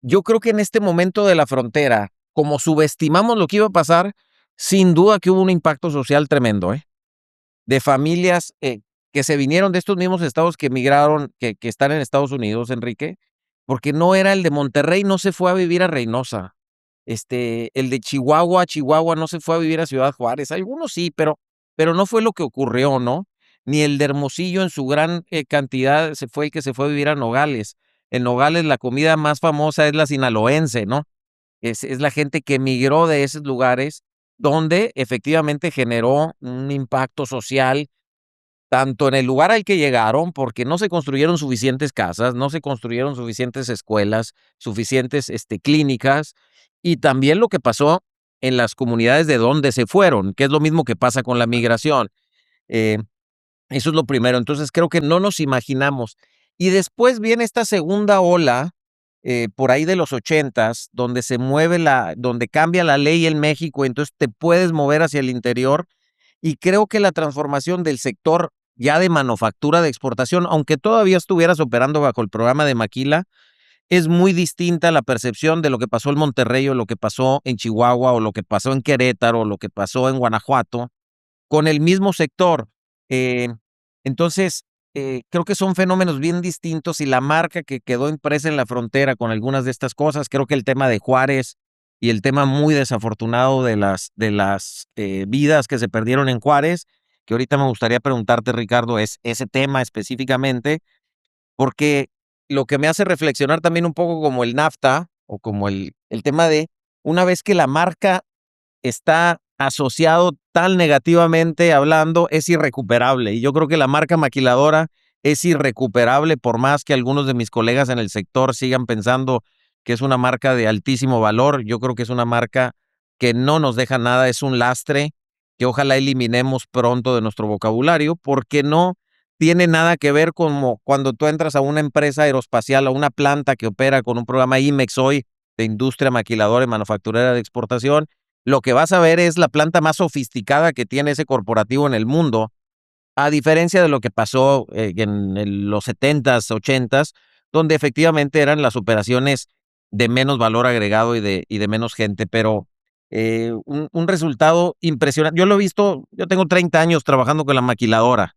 Yo creo que en este momento de la frontera, como subestimamos lo que iba a pasar, sin duda que hubo un impacto social tremendo, ¿eh? De familias que se vinieron de estos mismos estados que emigraron, que están en Estados Unidos, Enrique, porque no era el de Monterrey, no se fue a vivir a Reynosa. El de Chihuahua no se fue a vivir a Ciudad Juárez. Algunos sí, pero no fue lo que ocurrió, ¿no? Ni el de Hermosillo en su gran cantidad se fue el que se fue a vivir a Nogales. En Nogales la comida más famosa es la sinaloense, ¿no? Es la gente que emigró de esos lugares donde efectivamente generó un impacto social tanto en el lugar al que llegaron, porque no se construyeron suficientes casas, no se construyeron suficientes escuelas, suficientes clínicas, y también lo que pasó en las comunidades de donde se fueron, que es lo mismo que pasa con la migración. Eh, Eso es lo primero. Entonces creo que no nos imaginamos. Y después viene esta segunda ola, por ahí de los 80s, donde donde cambia la ley en México, entonces te puedes mover hacia el interior. Y creo que la transformación del sector ya de manufactura de exportación, aunque todavía estuvieras operando bajo el programa de Maquila, es muy distinta la percepción de lo que pasó en Monterrey o lo que pasó en Chihuahua o lo que pasó en Querétaro o lo que pasó en Guanajuato con el mismo sector. Eh, entonces, creo que son fenómenos bien distintos y la marca que quedó impresa en la frontera con algunas de estas cosas, creo que el tema de Juárez y el tema muy desafortunado de las vidas que se perdieron en Juárez, que ahorita me gustaría preguntarte, Ricardo, es ese tema específicamente, porque lo que me hace reflexionar también un poco como el NAFTA o como el tema de una vez que la marca está asociado tan negativamente hablando, es irrecuperable. Y yo creo que la marca maquiladora es irrecuperable por más que algunos de mis colegas en el sector sigan pensando que es una marca de altísimo valor. Yo creo que es una marca que no nos deja nada, es un lastre que ojalá eliminemos pronto de nuestro vocabulario porque no tiene nada que ver como cuando tú entras a una empresa aeroespacial, a una planta que opera con un programa IMEX hoy de industria maquiladora y manufacturera de exportación lo que vas a ver es la planta más sofisticada que tiene ese corporativo en el mundo, a diferencia de lo que pasó los 70s, 80s, donde efectivamente eran las operaciones de menos valor agregado y de menos gente, pero un resultado impresionante. Yo lo he visto, yo tengo 30 años trabajando con la maquiladora.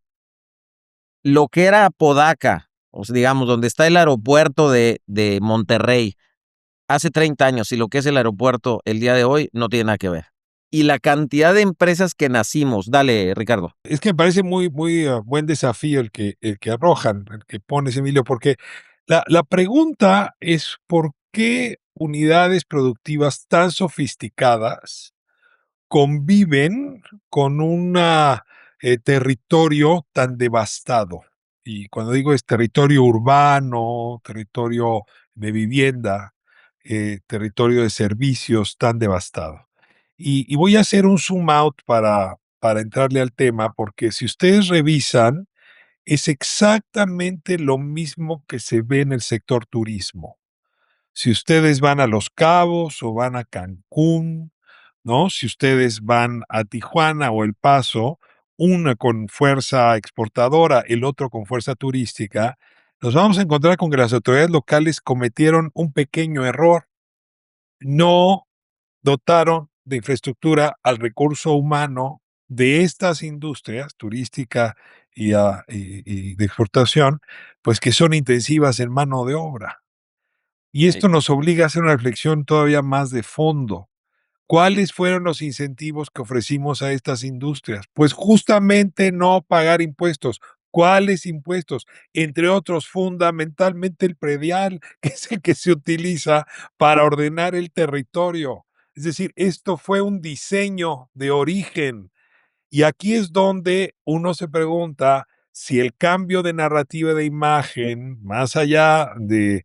Lo que era Apodaca, o sea, digamos, donde está el aeropuerto de Monterrey, hace 30 años y lo que es el aeropuerto el día de hoy no tiene nada que ver. Y la cantidad de empresas que nacimos. Dale, Ricardo. Es que me parece muy buen desafío el que arrojan, el que pones, Emilio, porque la pregunta es ¿por qué unidades productivas tan sofisticadas conviven con un territorio tan devastado? Y cuando digo es territorio urbano, territorio de vivienda, territorio de servicios tan devastado. Y voy a hacer un zoom out para entrarle al tema, porque si ustedes revisan, es exactamente lo mismo que se ve en el sector turismo. Si ustedes van a Los Cabos o van a Cancún, ¿no? Si ustedes van a Tijuana o El Paso, una con fuerza exportadora, el otro con fuerza turística, nos vamos a encontrar con que las autoridades locales cometieron un pequeño error. No dotaron de infraestructura al recurso humano de estas industrias turística y de exportación, pues que son intensivas en mano de obra. Y Sí. esto nos obliga a hacer una reflexión todavía más de fondo. ¿Cuáles fueron los incentivos que ofrecimos a estas industrias? Pues justamente no pagar impuestos. ¿Cuáles impuestos? Entre otros, fundamentalmente el predial, que es el que se utiliza para ordenar el territorio. Es decir, esto fue un diseño de origen. Y aquí es donde uno se pregunta si el cambio de narrativa de imagen, más allá de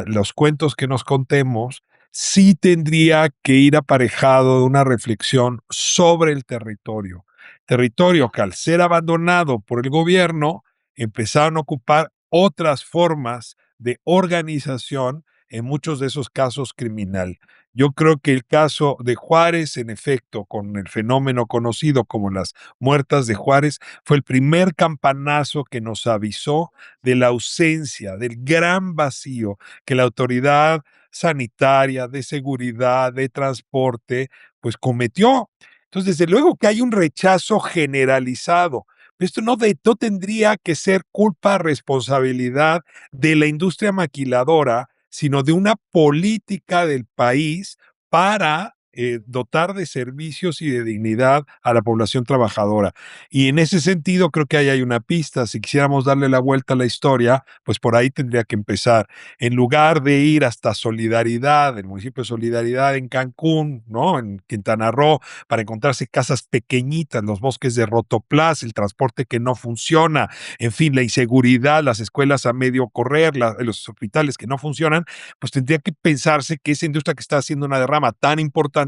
los cuentos que nos contemos, sí tendría que ir aparejado de una reflexión sobre el territorio. Territorio que al ser abandonado por el gobierno, empezaron a ocupar otras formas de organización, en muchos de esos casos criminal. Yo creo que el caso de Juárez, en efecto, con el fenómeno conocido como las muertas de Juárez, fue el primer campanazo que nos avisó de la ausencia, del gran vacío que la autoridad sanitaria, de seguridad, de transporte, pues cometió. Entonces, desde luego que hay un rechazo generalizado. Esto no tendría que ser culpa, responsabilidad de la industria maquiladora, sino de una política del país para dotar de servicios y de dignidad a la población trabajadora. Y en ese sentido creo que ahí hay una pista. Si quisiéramos darle la vuelta a la historia, pues por ahí tendría que empezar. En lugar de ir hasta Solidaridad, el municipio de Solidaridad en Cancún, ¿no? En Quintana Roo, para encontrarse casas pequeñitas, los bosques de Rotoplas, el transporte que no funciona, en fin, la inseguridad, las escuelas a medio correr, los hospitales que no funcionan, pues tendría que pensarse que esa industria que está haciendo una derrama tan importante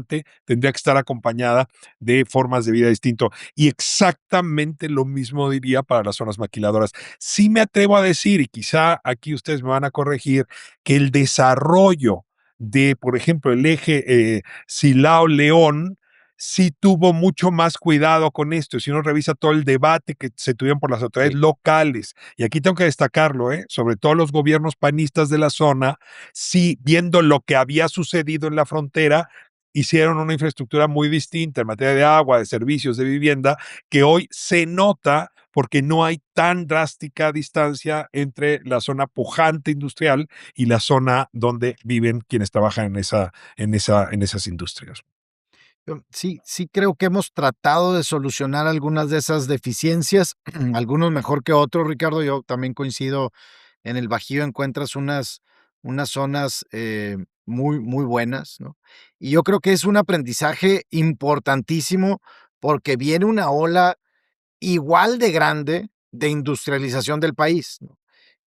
tendría que estar acompañada de formas de vida distinto. Y exactamente lo mismo diría para las zonas maquiladoras. Sí me atrevo a decir, y quizá aquí ustedes me van a corregir, que el desarrollo de, por ejemplo, el eje Silao-León, sí tuvo mucho más cuidado con esto. Si uno revisa todo el debate que se tuvieron por las autoridades Sí. locales, y aquí tengo que destacarlo, sobre todo los gobiernos panistas de la zona, sí, viendo lo que había sucedido en la frontera, hicieron una infraestructura muy distinta en materia de agua, de servicios, de vivienda, que hoy se nota porque no hay tan drástica distancia entre la zona pujante industrial y la zona donde viven quienes trabajan en esas industrias. Sí creo que hemos tratado de solucionar algunas de esas deficiencias, algunos mejor que otros, Ricardo. Yo también coincido, en el Bajío encuentras unas zonas, muy buenas, ¿no? Y yo creo que es un aprendizaje importantísimo, porque viene una ola igual de grande de industrialización del país, ¿no?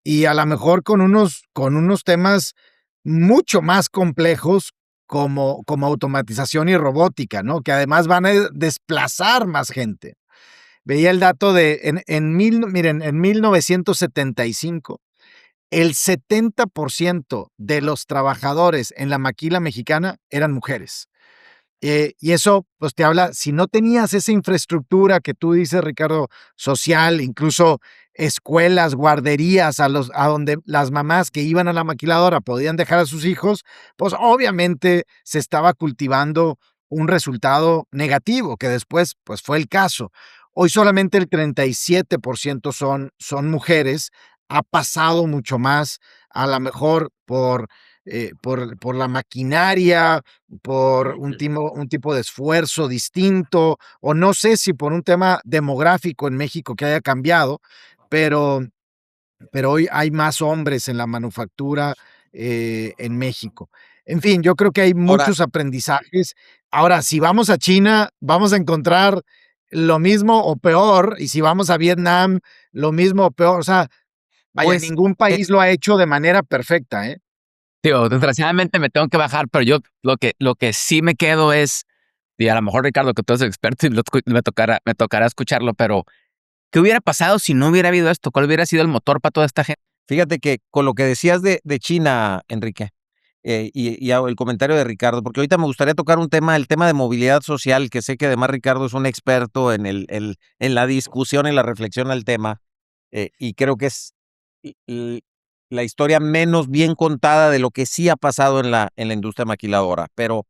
Y a la mejor con unos temas mucho más complejos como automatización y robótica, ¿no? Que además van a desplazar más gente. Veía el dato de en 1975, el 70% de los trabajadores en la maquila mexicana eran mujeres. Y eso, pues, te habla, si no tenías esa infraestructura que tú dices, Ricardo, social, incluso escuelas, guarderías, a donde las mamás que iban a la maquiladora podían dejar a sus hijos, pues, obviamente se estaba cultivando un resultado negativo, que después, pues, fue el caso. Hoy solamente el 37% son mujeres. Ha pasado mucho más, a la mejor por la maquinaria, por un tipo de esfuerzo distinto, o no sé si por un tema demográfico en México que haya cambiado, pero hoy hay más hombres en la manufactura, en México. En fin, yo creo que hay Ahora, muchos aprendizajes. Ahora, si vamos a China, vamos a encontrar lo mismo o peor, y si vamos a Vietnam, lo mismo o peor. O sea, vaya, pues, ningún país lo ha hecho de manera perfecta, ¿eh? Digo, desgraciadamente me tengo que bajar, pero yo lo que sí me quedo es, y a lo mejor Ricardo, que tú eres experto y me tocará escucharlo, pero ¿qué hubiera pasado si no hubiera habido esto? ¿Cuál hubiera sido el motor para toda esta gente? fíjate que con lo que decías de China, Enrique, el comentario de Ricardo, porque ahorita me gustaría tocar el tema de movilidad social, que sé que además Ricardo es un experto en la discusión y la reflexión al tema, y creo que es la historia menos bien contada de lo que sí ha pasado en la industria maquiladora. Pero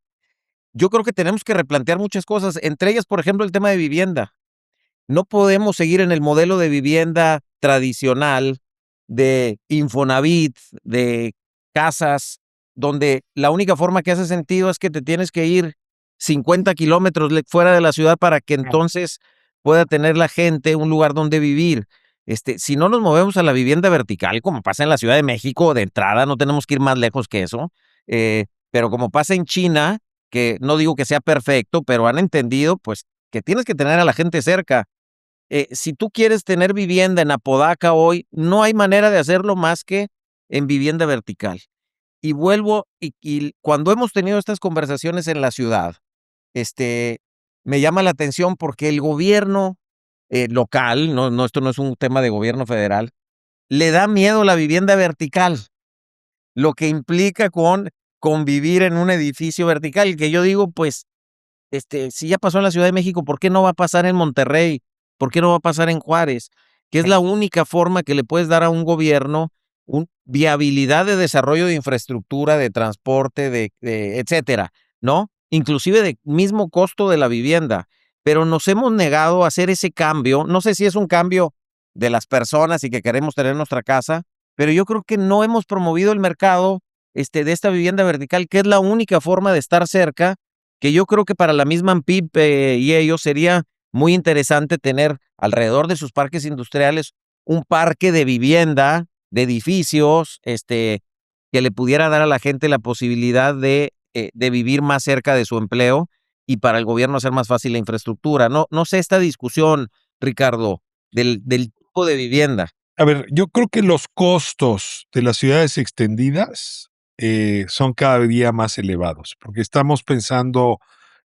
yo creo que tenemos que replantear muchas cosas, entre ellas, por ejemplo, el tema de vivienda. No podemos seguir en el modelo de vivienda tradicional de Infonavit, de casas, donde la única forma que hace sentido es que te tienes que ir 50 kilómetros fuera de la ciudad para que entonces pueda tener la gente un lugar donde vivir. Si no nos movemos a la vivienda vertical, como pasa en la Ciudad de México, de entrada, no tenemos que ir más lejos que eso, pero como pasa en China, que no digo que sea perfecto, pero han entendido, pues, que tienes que tener a la gente cerca. Si tú quieres tener vivienda en Apodaca hoy, no hay manera de hacerlo más que en vivienda vertical. Y vuelvo, y cuando hemos tenido estas conversaciones en la ciudad, me llama la atención porque el gobierno local, no, esto no es un tema de gobierno federal, le da miedo la vivienda vertical, lo que implica con convivir en un edificio vertical, que yo digo, pues, si ya pasó en la Ciudad de México, ¿por qué no va a pasar en Monterrey? ¿Por qué no va a pasar en Juárez? Que es la única forma que le puedes dar a un gobierno viabilidad de desarrollo de infraestructura, de transporte, etcétera, ¿no? Inclusive de mismo costo de la vivienda. Pero nos hemos negado a hacer ese cambio. No sé si es un cambio de las personas y que queremos tener nuestra casa, pero yo creo que no hemos promovido el mercado, de esta vivienda vertical, que es la única forma de estar cerca, que yo creo que para la misma ANPIP y ellos sería muy interesante tener alrededor de sus parques industriales un parque de vivienda, de edificios, que le pudiera dar a la gente la posibilidad de vivir más cerca de su empleo y para el gobierno hacer más fácil la infraestructura. No sé esta discusión, Ricardo, del tipo de vivienda. A ver, yo creo que los costos de las ciudades extendidas son cada día más elevados, porque estamos pensando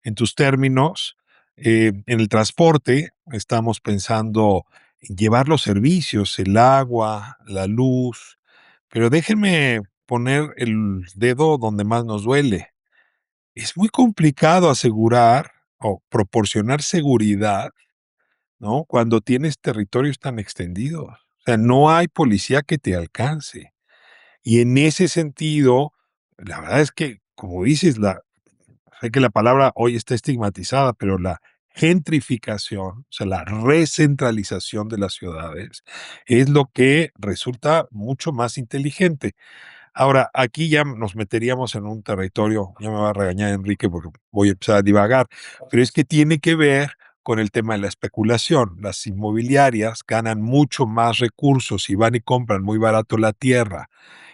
en tus términos, en el transporte, estamos pensando en llevar los servicios, el agua, la luz, pero déjenme poner el dedo donde más nos duele. Es muy complicado asegurar o proporcionar seguridad, ¿no? Cuando tienes territorios tan extendidos. O sea, no hay policía que te alcance. Y en ese sentido, la verdad es que, como dices, sé que la palabra hoy está estigmatizada, pero la gentrificación, o sea, la recentralización de las ciudades, es lo que resulta mucho más inteligente. Ahora, aquí ya nos meteríamos en un territorio, ya me va a regañar Enrique porque voy a empezar a divagar, pero es que tiene que ver con el tema de la especulación. Las inmobiliarias ganan mucho más recursos y van y compran muy barato la tierra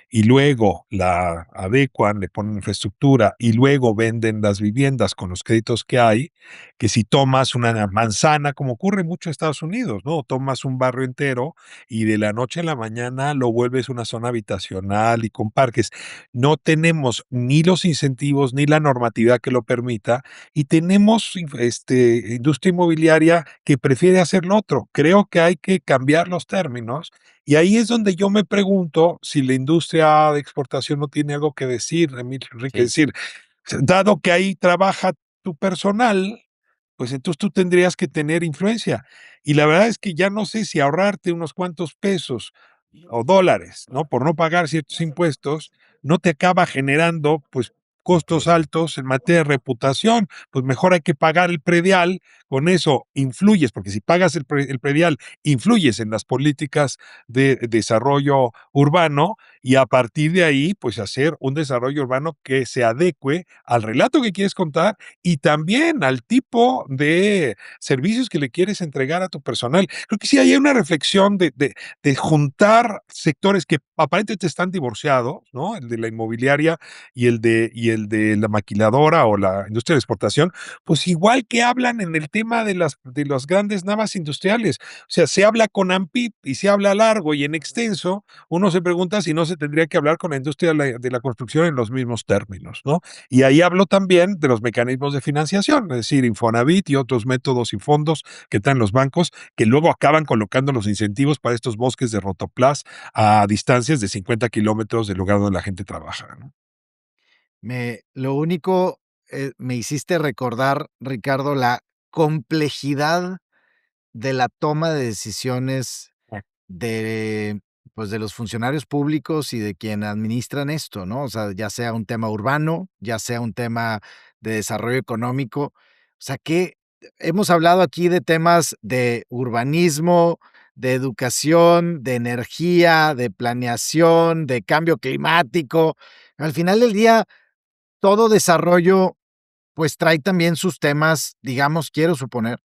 y luego la adecuan, le ponen infraestructura y luego venden las viviendas con los créditos que hay, que si tomas una manzana, como ocurre mucho en Estados Unidos, ¿no? Tomas un barrio entero y de la noche a la mañana lo vuelves una zona habitacional y con parques. No tenemos ni los incentivos ni la normatividad que lo permita y tenemos industria inmobiliaria que prefiere hacer lo otro. Creo que hay que cambiar los términos y ahí es donde yo me pregunto si la industria de exportación no tiene algo que decir, Enrique, es Sí. decir, dado que ahí trabaja tu personal, pues entonces tú tendrías que tener influencia. Y la verdad es que ya no sé si ahorrarte unos cuantos pesos o dólares, ¿no? Por no pagar ciertos impuestos, no te acaba generando, pues, costos altos en materia de reputación. Pues mejor hay que pagar el predial, con eso influyes, porque si pagas el predial, influyes en las políticas de desarrollo urbano y a partir de ahí, pues hacer un desarrollo urbano que se adecue al relato que quieres contar y también al tipo de servicios que le quieres entregar a tu personal. Creo que sí hay una reflexión de juntar sectores que aparentemente están divorciados, ¿no? El de la inmobiliaria y el de la maquiladora o la industria de exportación, pues igual que hablan en el tema de las grandes navas industriales. O sea, se habla con AMPIP y se habla largo y en extenso, uno se pregunta si no se tendría que hablar con la industria de la construcción en los mismos términos, ¿no? Y ahí hablo también de los mecanismos de financiación, es decir, Infonavit y otros métodos y fondos que traen los bancos, que luego acaban colocando los incentivos para estos bosques de rotoplas a distancias de 50 kilómetros del lugar donde la gente trabaja, ¿no? Lo único, me hiciste recordar, Ricardo, la complejidad de la toma de decisiones de, pues, de los funcionarios públicos y de quien administran esto, ¿no? O sea, ya sea un tema urbano, ya sea un tema de desarrollo económico. O sea, que hemos hablado aquí de temas de urbanismo, de educación, de energía, de planeación, de cambio climático. Al final del día, todo desarrollo, pues, trae también sus temas, digamos, quiero suponer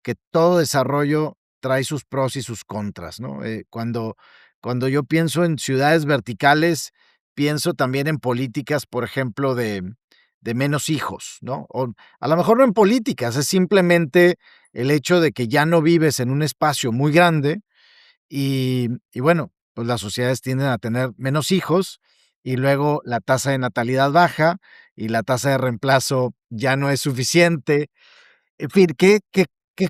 que todo desarrollo trae sus pros y sus contras, ¿no? Cuando yo pienso en ciudades verticales, pienso también en políticas, por ejemplo, de menos hijos, ¿no? O a lo mejor no en políticas, es simplemente el hecho de que ya no vives en un espacio muy grande y bueno, pues las sociedades tienden a tener menos hijos y luego la tasa de natalidad baja y la tasa de reemplazo ya no es suficiente. En fin, qué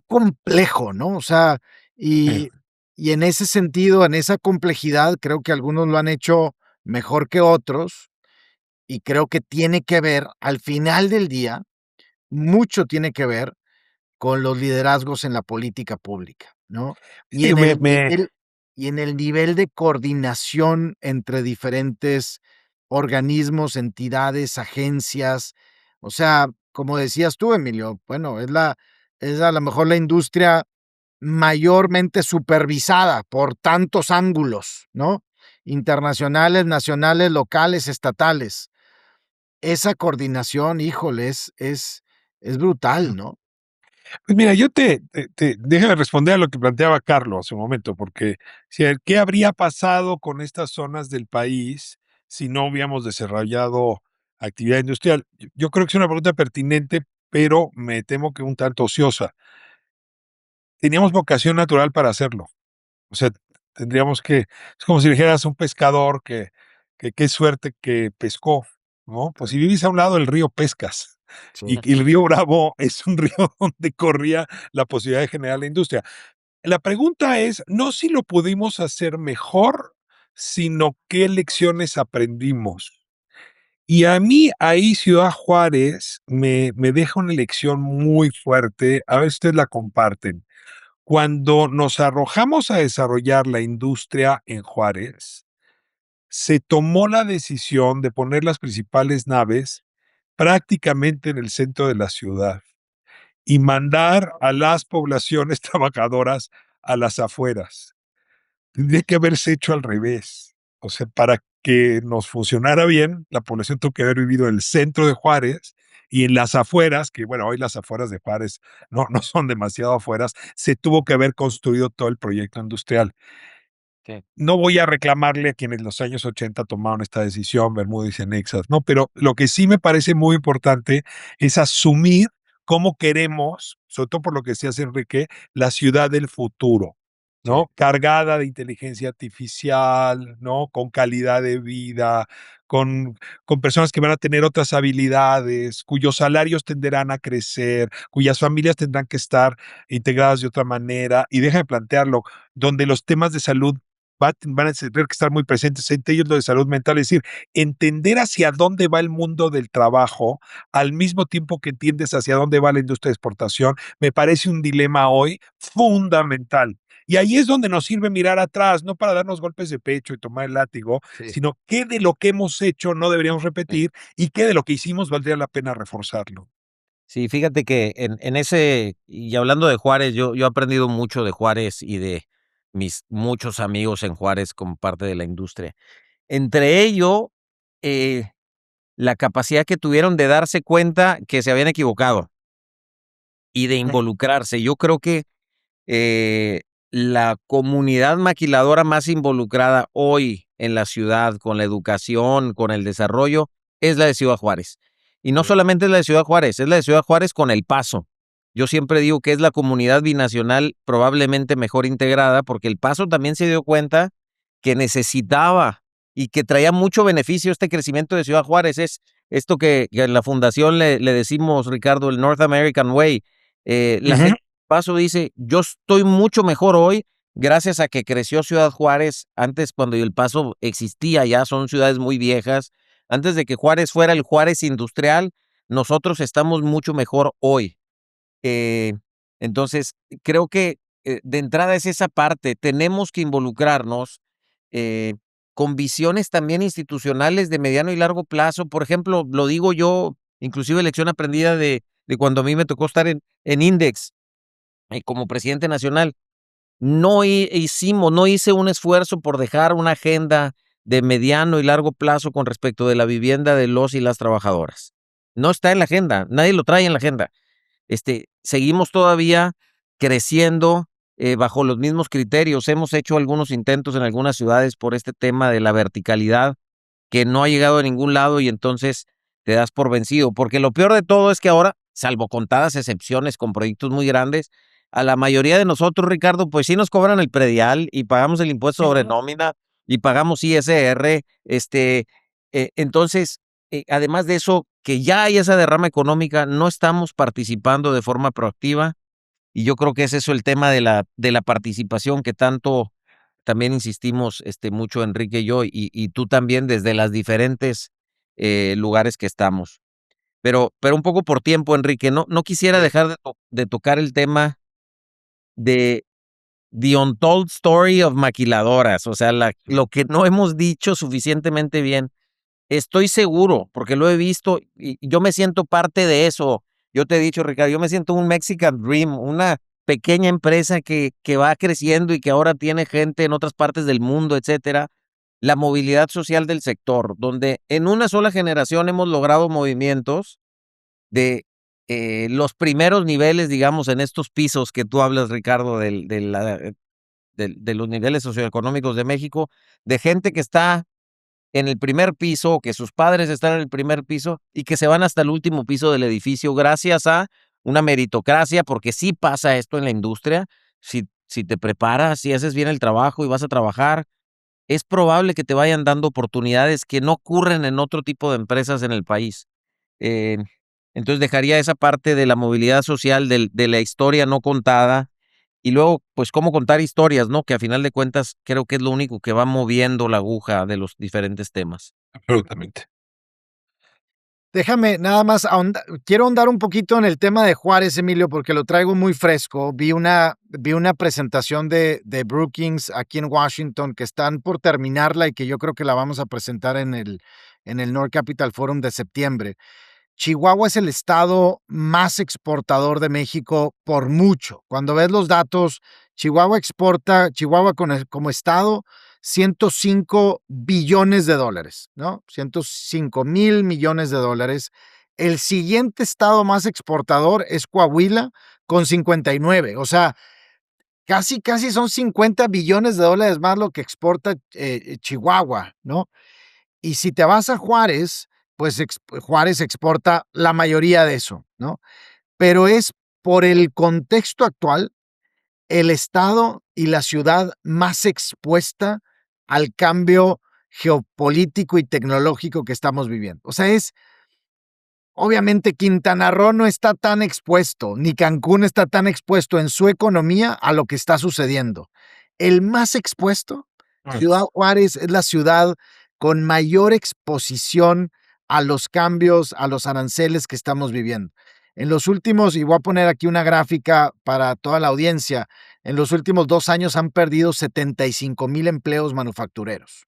complejo, ¿no? O sea, Sí. y y en ese sentido, en esa complejidad, creo que algunos lo han hecho mejor que otros, y creo que tiene que ver, al final del día, mucho tiene que ver con los liderazgos en la política pública, ¿no? Y Sí, en me el me nivel y en el nivel de coordinación entre diferentes organismos, entidades, agencias. O sea, como decías tú, Emilio, bueno, es a lo mejor la industria mayormente supervisada por tantos ángulos, ¿no? Internacionales, nacionales, locales, estatales. Esa coordinación, híjole, es brutal, ¿no? Pues mira, yo déjame responder a lo que planteaba Carlos hace un momento, porque si ¿qué habría pasado con estas zonas del país si no hubiéramos desarrollado actividad industrial? Yo creo que es una pregunta pertinente, pero me temo que un tanto ociosa. Teníamos vocación natural para hacerlo. O sea, tendríamos que es como si dijeras a un pescador que qué suerte que pescó, ¿no? Pues si vivís a un lado del río, pescas. Y el río Bravo es un río donde corría la posibilidad de generar la industria. La pregunta es, no si lo pudimos hacer mejor, sino qué lecciones aprendimos. Y a mí ahí Ciudad Juárez me deja una lección muy fuerte, a ver si ustedes la comparten. Cuando nos arrojamos a desarrollar la industria en Juárez, se tomó la decisión de poner las principales naves prácticamente en el centro de la ciudad y mandar a las poblaciones trabajadoras a las afueras. Tendría que haberse hecho al revés. O sea, para que nos funcionara bien, la población tuvo que haber vivido en el centro de Juárez y en las afueras, que bueno, hoy las afueras de Juárez no son demasiado afueras, se tuvo que haber construido todo el proyecto industrial. Sí. No voy a reclamarle a quienes en los años 80 tomaron esta decisión, Bermúdez y Anexas, ¿no? Pero lo que sí me parece muy importante es asumir cómo queremos, sobre todo por lo que decías, Enrique, la ciudad del futuro, Sí. ¿no? Cargada de inteligencia artificial, ¿no? Con calidad de vida, con, con personas que van a tener otras habilidades, cuyos salarios tenderán a crecer, cuyas familias tendrán que estar integradas de otra manera. Y déjame plantearlo, donde los temas de salud van a tener que estar muy presentes, entre ellos lo de salud mental, es decir, entender hacia dónde va el mundo del trabajo, al mismo tiempo que entiendes hacia dónde va la industria de exportación, me parece un dilema hoy fundamental. Y ahí es donde nos sirve mirar atrás, no para darnos golpes de pecho y tomar el látigo, Sí. sino qué de lo que hemos hecho no deberíamos repetir y qué de lo que hicimos valdría la pena reforzarlo. Sí, fíjate que en ese, y hablando de Juárez, yo he aprendido mucho de Juárez y de mis muchos amigos en Juárez como parte de la industria. Entre ello, eh, la capacidad que tuvieron de darse cuenta que se habían equivocado y de involucrarse. Yo creo que eh, la comunidad maquiladora más involucrada hoy en la ciudad con la educación, con el desarrollo, es la de Ciudad Juárez. Y no Sí. solamente es la de Ciudad Juárez, es la de Ciudad Juárez con El Paso. Yo siempre digo que es la comunidad binacional probablemente mejor integrada porque El Paso también se dio cuenta que necesitaba y que traía mucho beneficio este crecimiento de Ciudad Juárez. Es esto que en la fundación le decimos, Ricardo, el North American Way. La Ujú. gente Paso dice, yo estoy mucho mejor hoy gracias a que creció Ciudad Juárez. Antes, cuando El Paso existía, ya son ciudades muy viejas. Antes de que Juárez fuera el Juárez industrial, nosotros estamos mucho mejor hoy. Eh, entonces, creo que de entrada es esa parte. Tenemos que involucrarnos eh, con visiones también institucionales de mediano y largo plazo. Por ejemplo, lo digo yo, inclusive lección aprendida de cuando a mí me tocó estar en Index como presidente nacional, no hice un esfuerzo por dejar una agenda de mediano y largo plazo con respecto de la vivienda de los y las trabajadoras. No está en la agenda, nadie lo trae en la agenda. Seguimos todavía creciendo bajo los mismos criterios. Hemos hecho algunos intentos en algunas ciudades por este tema de la verticalidad que no ha llegado a ningún lado y entonces te das por vencido. Porque lo peor de todo es que ahora, salvo contadas excepciones con proyectos muy grandes, a la mayoría de nosotros, Ricardo, pues sí nos cobran el predial y pagamos el impuesto sobre nómina y pagamos ISR. Entonces, además de eso, que ya hay esa derrama económica, no estamos participando de forma proactiva y yo creo que es eso el tema de la participación que tanto también insistimos mucho Enrique y yo, y tú también desde las diferentes lugares que estamos. Pero un poco por tiempo, Enrique, no quisiera Sí. dejar de tocar el tema de The Untold Story of Maquiladoras, o sea, lo que no hemos dicho suficientemente bien. Estoy seguro, porque lo he visto y yo me siento parte de eso. Yo te he dicho, Ricardo, yo me siento un Mexican Dream, una pequeña empresa que va creciendo y que ahora tiene gente en otras partes del mundo, etcétera. La movilidad social del sector, donde en una sola generación hemos logrado movimientos de los primeros niveles, digamos, en estos pisos que tú hablas, Ricardo, de los niveles socioeconómicos de México, de gente que está en el primer piso, que sus padres están en el primer piso y que se van hasta el último piso del edificio gracias a una meritocracia, porque sí pasa esto en la industria. Si te preparas, si haces bien el trabajo y vas a trabajar, es probable que te vayan dando oportunidades que no ocurren en otro tipo de empresas en el país. Eh, entonces dejaría esa parte de la movilidad social, de la historia no contada, y luego, pues, cómo contar historias, ¿no? Que a final de cuentas creo que es lo único que va moviendo la aguja de los diferentes temas. Absolutamente. Déjame nada más quiero ahondar un poquito en el tema de Juárez, Emilio, porque lo traigo muy fresco. Vi una presentación de Brookings aquí en Washington, que están por terminarla y que yo creo que la vamos a presentar en el North Capital Forum de septiembre. Chihuahua es el estado más exportador de México por mucho. Cuando ves los datos, Chihuahua como estado, 105 billones de dólares, ¿no? 105,000 millones de dólares. El siguiente estado más exportador es Coahuila con 59. O sea, casi, casi son 50 billones de dólares más lo que exporta Chihuahua, ¿no? Y si te vas a Juárez, pues Juárez exporta la mayoría de eso, ¿no? Pero es por el contexto actual, el estado y la ciudad más expuesta al cambio geopolítico y tecnológico que estamos viviendo. O sea, obviamente Quintana Roo no está tan expuesto, ni Cancún está tan expuesto en su economía a lo que está sucediendo. El más expuesto Ciudad Juárez es la ciudad con mayor exposición a los cambios, a los aranceles que estamos viviendo. En los últimos, y voy a poner aquí una gráfica para toda la audiencia, en los últimos 2 años han perdido 75,000 empleos manufactureros,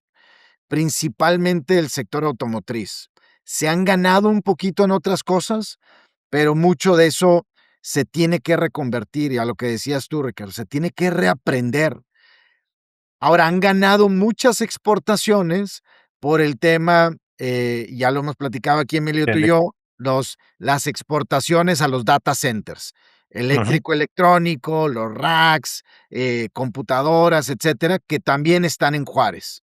principalmente el sector automotriz. Se han ganado un poquito en otras cosas, pero mucho de eso se tiene que reconvertir, y a lo que decías tú, Ricardo, se tiene que reaprender. Ahora, han ganado muchas exportaciones por el tema, ya lo hemos platicado aquí, Emilio, tú y yo, las exportaciones a los data centers, eléctrico, electrónico, los racks, computadoras, etcétera, que también están en Juárez.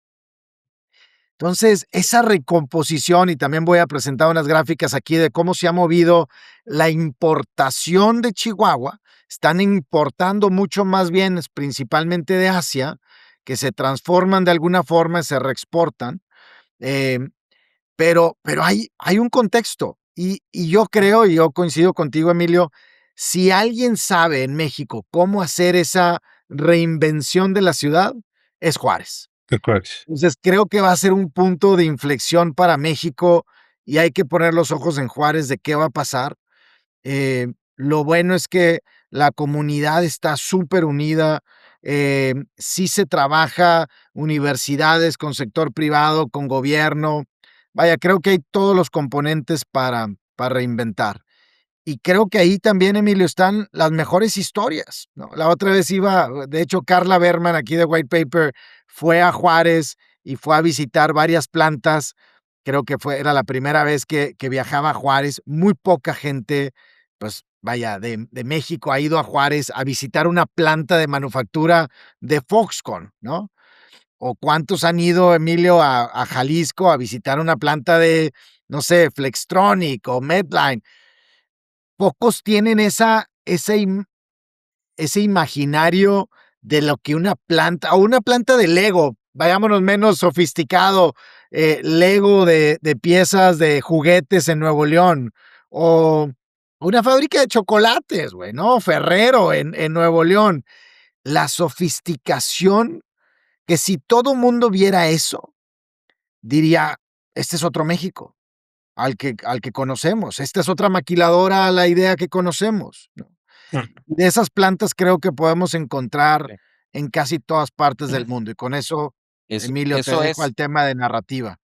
Entonces, esa recomposición, y también voy a presentar unas gráficas aquí de cómo se ha movido la importación de Chihuahua. Están importando mucho más bienes, principalmente de Asia, que se transforman de alguna forma y se reexportan. Pero hay un contexto, y yo creo, y yo coincido contigo, Emilio, si alguien sabe en México cómo hacer esa reinvención de la ciudad, es Juárez. Entonces, creo que va a ser un punto de inflexión para México y hay que poner los ojos en Juárez de qué va a pasar. Lo bueno es que la comunidad está súper unida. Sí se trabaja universidades con sector privado, con gobierno. Vaya, creo que hay todos los componentes para reinventar. Y creo que ahí también, Emilio, están las mejores historias, ¿no? La otra vez de hecho, Carla Berman, aquí de White Paper, fue a Juárez y fue a visitar varias plantas. Creo que era la primera vez que viajaba a Juárez. Muy poca gente, pues vaya, de México ha ido a Juárez a visitar una planta de manufactura de Foxconn, ¿no? O cuántos han ido, Emilio, a Jalisco a visitar una planta de, no sé, Flextronic o Medline. Pocos tienen ese imaginario de lo que una planta, o una planta de Lego, vayámonos menos sofisticado, Lego de piezas de juguetes en Nuevo León, o una fábrica de chocolates, güey, ¿no? Ferrero en Nuevo León. La sofisticación, que si todo mundo viera eso, diría, este es otro México al que conocemos. Esta es otra maquiladora a la idea que conocemos, ¿no? De esas plantas creo que podemos encontrar Sí. en casi todas partes del mundo. Y con eso, Emilio, te Eso dejo es al tema de narrativa.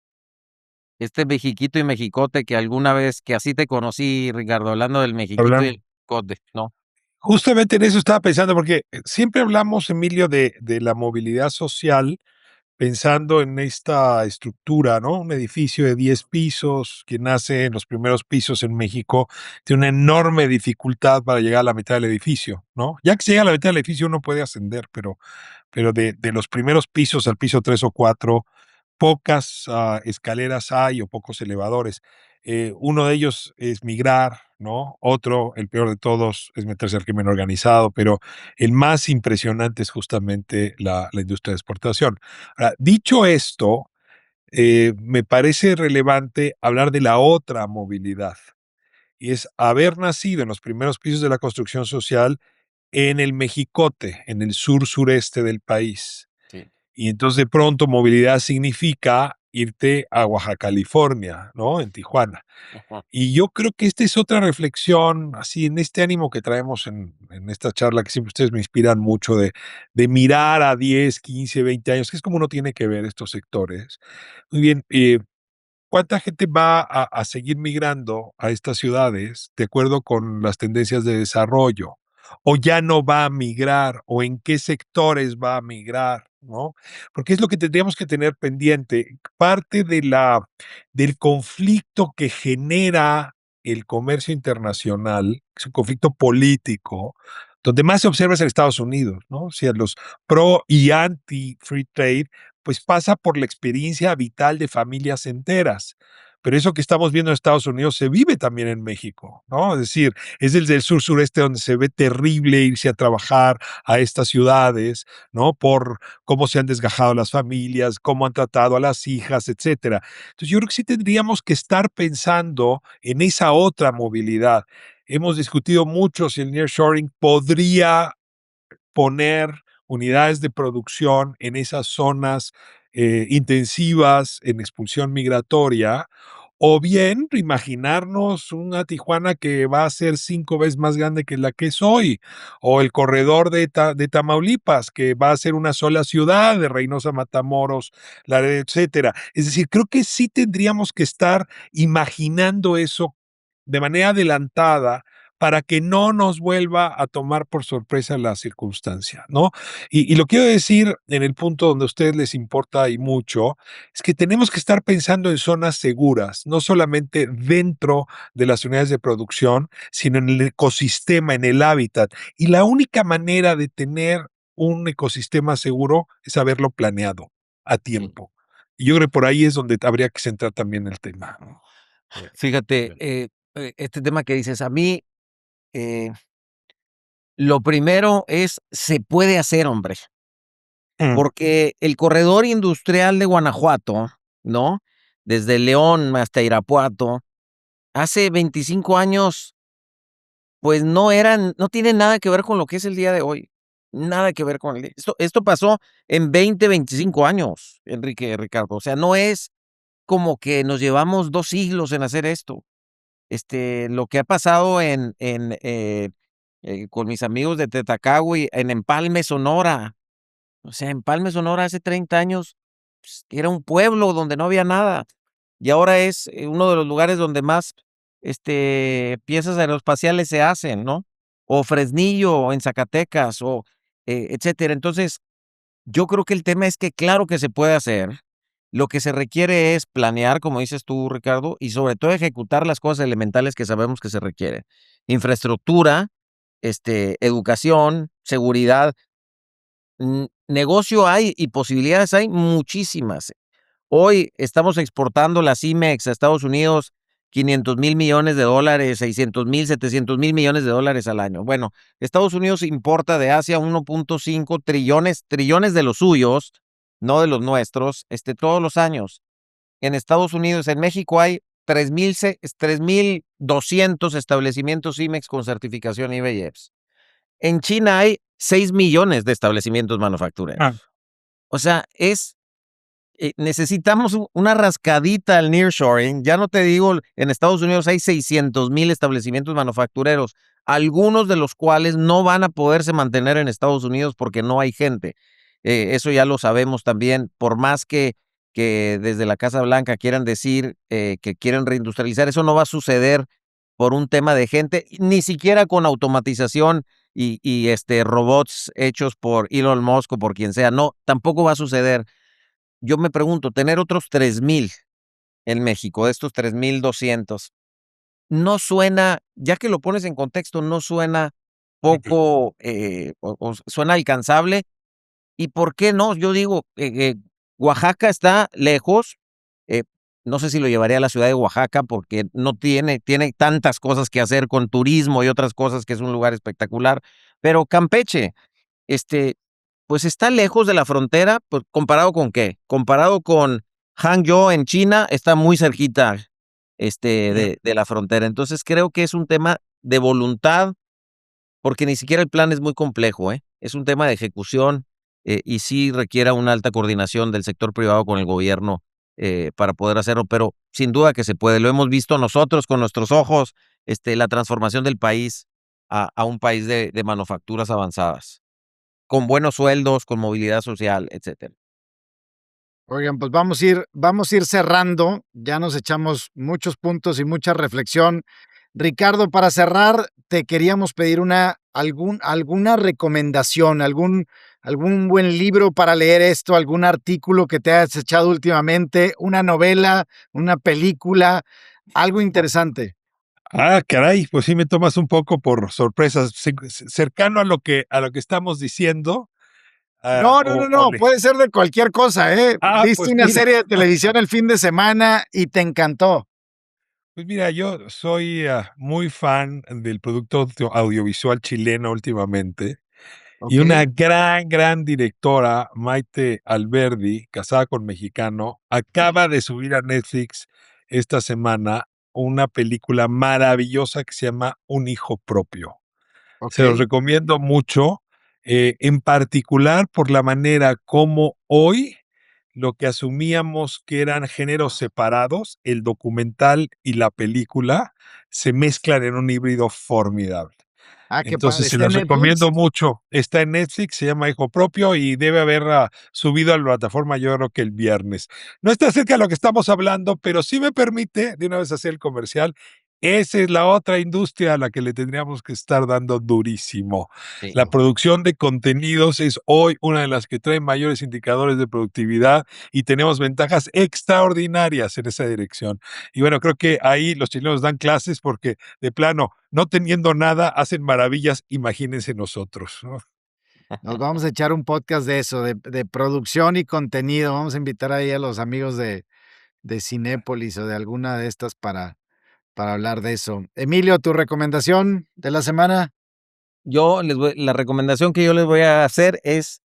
este mexiquito y mexicote que alguna vez que así te conocí, Ricardo, hablando del mexiquito y Hablando. el mexicote, ¿no? Justamente en eso estaba pensando, porque siempre hablamos, Emilio, de la movilidad social, pensando en esta estructura, ¿no? Un edificio de 10 pisos que nace en los primeros pisos en México, tiene una enorme dificultad para llegar a la mitad del edificio, ¿no? Ya que se llega a la mitad del edificio uno puede ascender, pero de los primeros pisos al piso 3 o 4, pocas escaleras hay o pocos elevadores. Uno de ellos es migrar, ¿no? Otro, el peor de todos, es meterse al crimen organizado, pero el más impresionante es justamente la industria de exportación. Ahora, dicho esto, me parece relevante hablar de la otra movilidad, y es haber nacido en los primeros pisos de la construcción social en el Mexicote, en el sur sureste del país. Sí. Y entonces de pronto movilidad significa irte a Baja California, ¿no? En Tijuana. Ujú. Y yo creo que esta es otra reflexión, así en este ánimo que traemos en esta charla, que siempre ustedes me inspiran mucho, de mirar a 10, 15, 20 años, que es como uno tiene que ver estos sectores. Muy bien, ¿cuánta gente va a seguir migrando a estas ciudades de acuerdo con las tendencias de desarrollo? ¿O ya no va a migrar? ¿O en qué sectores va a migrar? ¿No? Porque es lo que tendríamos que tener pendiente. Parte del conflicto que genera el comercio internacional, es un conflicto político, donde más se observa es en Estados Unidos, ¿no? O sea, los pro y anti free trade, pues pasa por la experiencia vital de familias enteras. Pero eso que estamos viendo en Estados Unidos se vive también en México, ¿no? Es decir, es desde el sur sureste donde se ve terrible irse a trabajar a estas ciudades, ¿no? Por cómo se han desgajado las familias, cómo han tratado a las hijas, etcétera. Entonces, yo creo que sí tendríamos que estar pensando en esa otra movilidad. Hemos discutido mucho si el nearshoring podría poner unidades de producción en esas zonas intensivas en expulsión migratoria, o bien imaginarnos una Tijuana que va a ser 5 veces más grande que la que es hoy, o el corredor de Tamaulipas, que va a ser una sola ciudad, de Reynosa, Matamoros, Laredo, etcétera. Es decir, creo que sí tendríamos que estar imaginando eso de manera adelantada para que no nos vuelva a tomar por sorpresa la circunstancia, ¿no? Y lo quiero decir en el punto donde a ustedes les importa y mucho, es que tenemos que estar pensando en zonas seguras, no solamente dentro de las unidades de producción, sino en el ecosistema, en el hábitat. Y la única manera de tener un ecosistema seguro es haberlo planeado a tiempo. Y yo creo que por ahí es donde habría que centrar también el tema, ¿no? Fíjate, este tema que dices, a mí, lo primero es, se puede hacer, hombre, Mm. porque el corredor industrial de Guanajuato, ¿no? Desde León hasta Irapuato, hace 25 años, pues no tiene nada que ver con lo que es el día de hoy. Nada que ver con esto pasó en 20, 25 años, Ricardo. O sea, no es como que nos llevamos 2 siglos en hacer esto. Lo que ha pasado con mis amigos de Tetacagui, en Empalme, Sonora. O sea, Empalme, Sonora, hace 30 años, pues, era un pueblo donde no había nada. Y ahora es uno de los lugares donde más piezas aeroespaciales se hacen, ¿no? O Fresnillo, en Zacatecas, o etcétera. Entonces, yo creo que el tema es que claro que se puede hacer. Lo que se requiere es planear, como dices tú, Ricardo, y sobre todo ejecutar las cosas elementales que sabemos que se requiere. Infraestructura, educación, seguridad. Negocio hay y posibilidades hay muchísimas. Hoy estamos exportando la CIMEX a Estados Unidos 500,000 millones de dólares, 600,000, 700,000 millones de dólares al año. Bueno, Estados Unidos importa de Asia 1.5 trillones de los suyos, no de los nuestros, todos los años. En Estados Unidos, en México hay 3,200 establecimientos CIMEX con certificación IBEX. En China hay 6 millones de establecimientos Ah, manufactureros. O sea, necesitamos una rascadita al nearshoring. Ya no te digo, en Estados Unidos hay 600,000 establecimientos manufactureros, algunos de los cuales no van a poderse mantener en Estados Unidos porque no hay gente. Eso ya lo sabemos también, por más que desde la Casa Blanca quieran decir que quieren reindustrializar, eso no va a suceder por un tema de gente, ni siquiera con automatización y robots hechos por Elon Musk o por quien sea. No, tampoco va a suceder. Yo me pregunto, tener otros 3,000 en México, de estos 3,200, no suena, ya que lo pones en contexto, no suena poco, o suena alcanzable. ¿Y por qué no? Yo digo, Oaxaca está lejos, eh, no sé si lo llevaría a la ciudad de Oaxaca porque no tiene tantas cosas que hacer con turismo y otras cosas, que es un lugar espectacular, pero Campeche, este, pues está lejos de la frontera, pues, ¿comparado con qué? Comparado con Hangzhou en China, está muy cerquita, de la frontera. Entonces, creo que es un tema de voluntad, porque ni siquiera el plan es muy complejo, ¿eh? Es un tema de ejecución, y sí requiere una alta coordinación del sector privado con el gobierno, para poder hacerlo, pero sin duda que se puede. Lo hemos visto nosotros con nuestros ojos, la transformación del país a un país de manufacturas avanzadas, con buenos sueldos, con movilidad social, etcétera. Oigan, pues vamos a ir cerrando. Ya nos echamos muchos puntos y mucha reflexión. Ricardo, para cerrar, te queríamos pedir alguna recomendación, algún buen libro para leer esto, algún artículo que te hayas echado últimamente, una novela, una película, algo interesante. Ah, caray, pues sí me tomas un poco por sorpresa, cercano a lo que estamos diciendo, No, no, no, no, puede ser de cualquier cosa, ¿eh? Viste pues una mira, serie de televisión el fin de semana y te encantó. pues mira, yo soy muy fan del producto audiovisual chileno últimamente. Y una Okey, gran directora, Maite Alberdi, casada con mexicano, acaba de subir a Netflix esta semana una película maravillosa que se llama Un hijo propio. Se los okey. recomiendo mucho. en particular por la manera como hoy lo que asumíamos que eran géneros separados, el documental y la película, se mezclan en un híbrido formidable. Ah, qué padre. Entonces se ¿Está en las Netflix? recomiendo mucho. Está en Netflix, se llama Hijo Propio y debe haber subido a la plataforma yo creo que el viernes. No está cerca de lo que estamos hablando, pero sí me permite de una vez hacer el comercial. Esa es la otra industria a la que le tendríamos que estar dando durísimo. Sí. La producción de contenidos es hoy una de las que trae mayores indicadores de productividad y tenemos ventajas extraordinarias en esa dirección. Y bueno, creo que ahí los chilenos dan clases porque de plano, no teniendo nada, hacen maravillas, imagínense nosotros, ¿no? Nos vamos a echar un podcast de eso, de producción y contenido. Vamos a invitar ahí a los amigos de Cinépolis o de alguna de estas para hablar de eso. Emilio, ¿tu recomendación de la semana? La recomendación que yo les voy a hacer es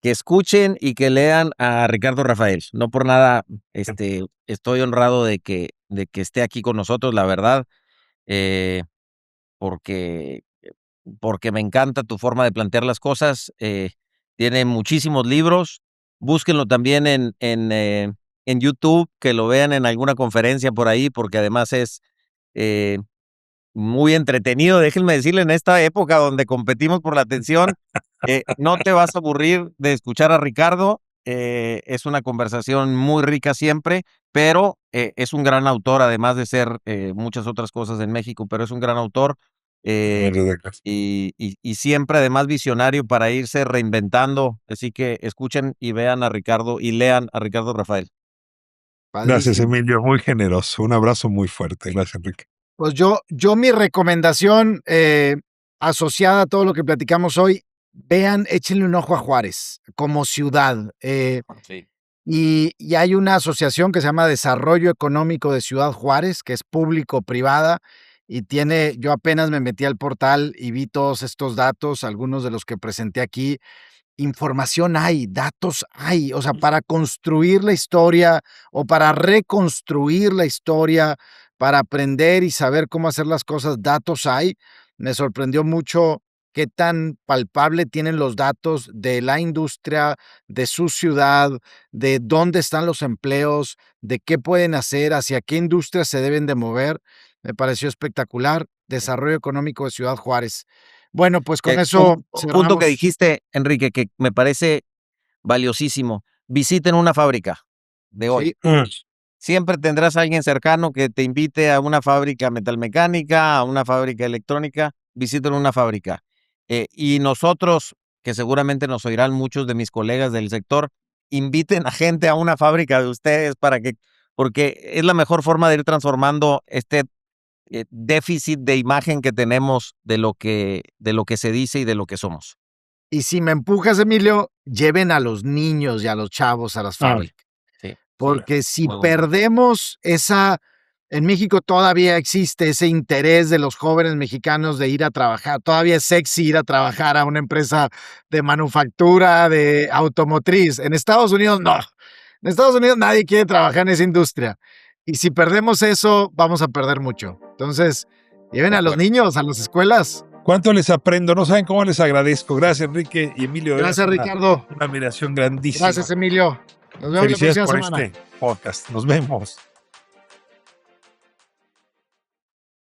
que escuchen y que lean a Ricardo Rafael. No por nada, estoy honrado de que esté aquí con nosotros, la verdad, eh, porque, porque me encanta tu forma de plantear las cosas. Tiene muchísimos libros. Búsquenlo también en YouTube, que lo vean en alguna conferencia por ahí, porque además es eh, muy entretenido. Déjenme decirle, en esta época donde competimos por la atención, no te vas a aburrir de escuchar a Ricardo. Es una conversación muy rica siempre, pero es un gran autor, además de ser muchas otras cosas en México, pero es un gran autor eh, y siempre además visionario para irse reinventando. Así que escuchen y vean a Ricardo y lean a Ricardo Rafael. Gracias, Padrísimo. Emilio, muy generoso. Un abrazo muy fuerte. Gracias, Enrique. Pues yo mi recomendación, asociada a todo lo que platicamos hoy, vean, échenle un ojo a Juárez como ciudad. Sí. Y hay una asociación que se llama Desarrollo Económico de Ciudad Juárez, que es público-privada, y yo apenas me metí al portal y vi todos estos datos, algunos de los que presenté aquí. Información hay, datos hay, o sea, para construir la historia o para reconstruir la historia, para aprender y saber cómo hacer las cosas, datos hay. Me sorprendió mucho qué tan palpable tienen los datos de la industria, de su ciudad, de dónde están los empleos, de qué pueden hacer, hacia qué industrias se deben de mover. Me pareció espectacular. Desarrollo económico de Ciudad Juárez. Bueno, pues con eso Un punto que cerramos. dijiste, Enrique, que me parece valiosísimo. Visiten una fábrica de hoy. Sí, Siempre tendrás a alguien cercano que te invite a una fábrica metalmecánica, a una fábrica electrónica. Visiten una fábrica. Y nosotros, que seguramente nos oirán muchos de mis colegas del sector, inviten a gente a una fábrica de ustedes porque es la mejor forma de ir transformando este déficit de imagen que tenemos de lo que se dice y de lo que somos. y si me empujas, Emilio, lleven a los niños y a los chavos a las fábricas, Sí, porque si muy buen punto. perdemos en México todavía existe ese interés de los jóvenes mexicanos de ir a trabajar, todavía es sexy ir a trabajar a una empresa de manufactura, de automotriz. En Estados Unidos no. En Estados Unidos nadie quiere trabajar en esa industria. Y si perdemos eso, vamos a perder mucho. Entonces, lleven De a los acuerdo. niños a las escuelas. ¿Cuánto les aprendo? No saben cómo les agradezco. Gracias, Enrique y Emilio. De Gracias, verdad, Ricardo. una admiración grandísima. Gracias, Emilio. Nos vemos la Felicidades próxima por semana. este podcast. Nos vemos.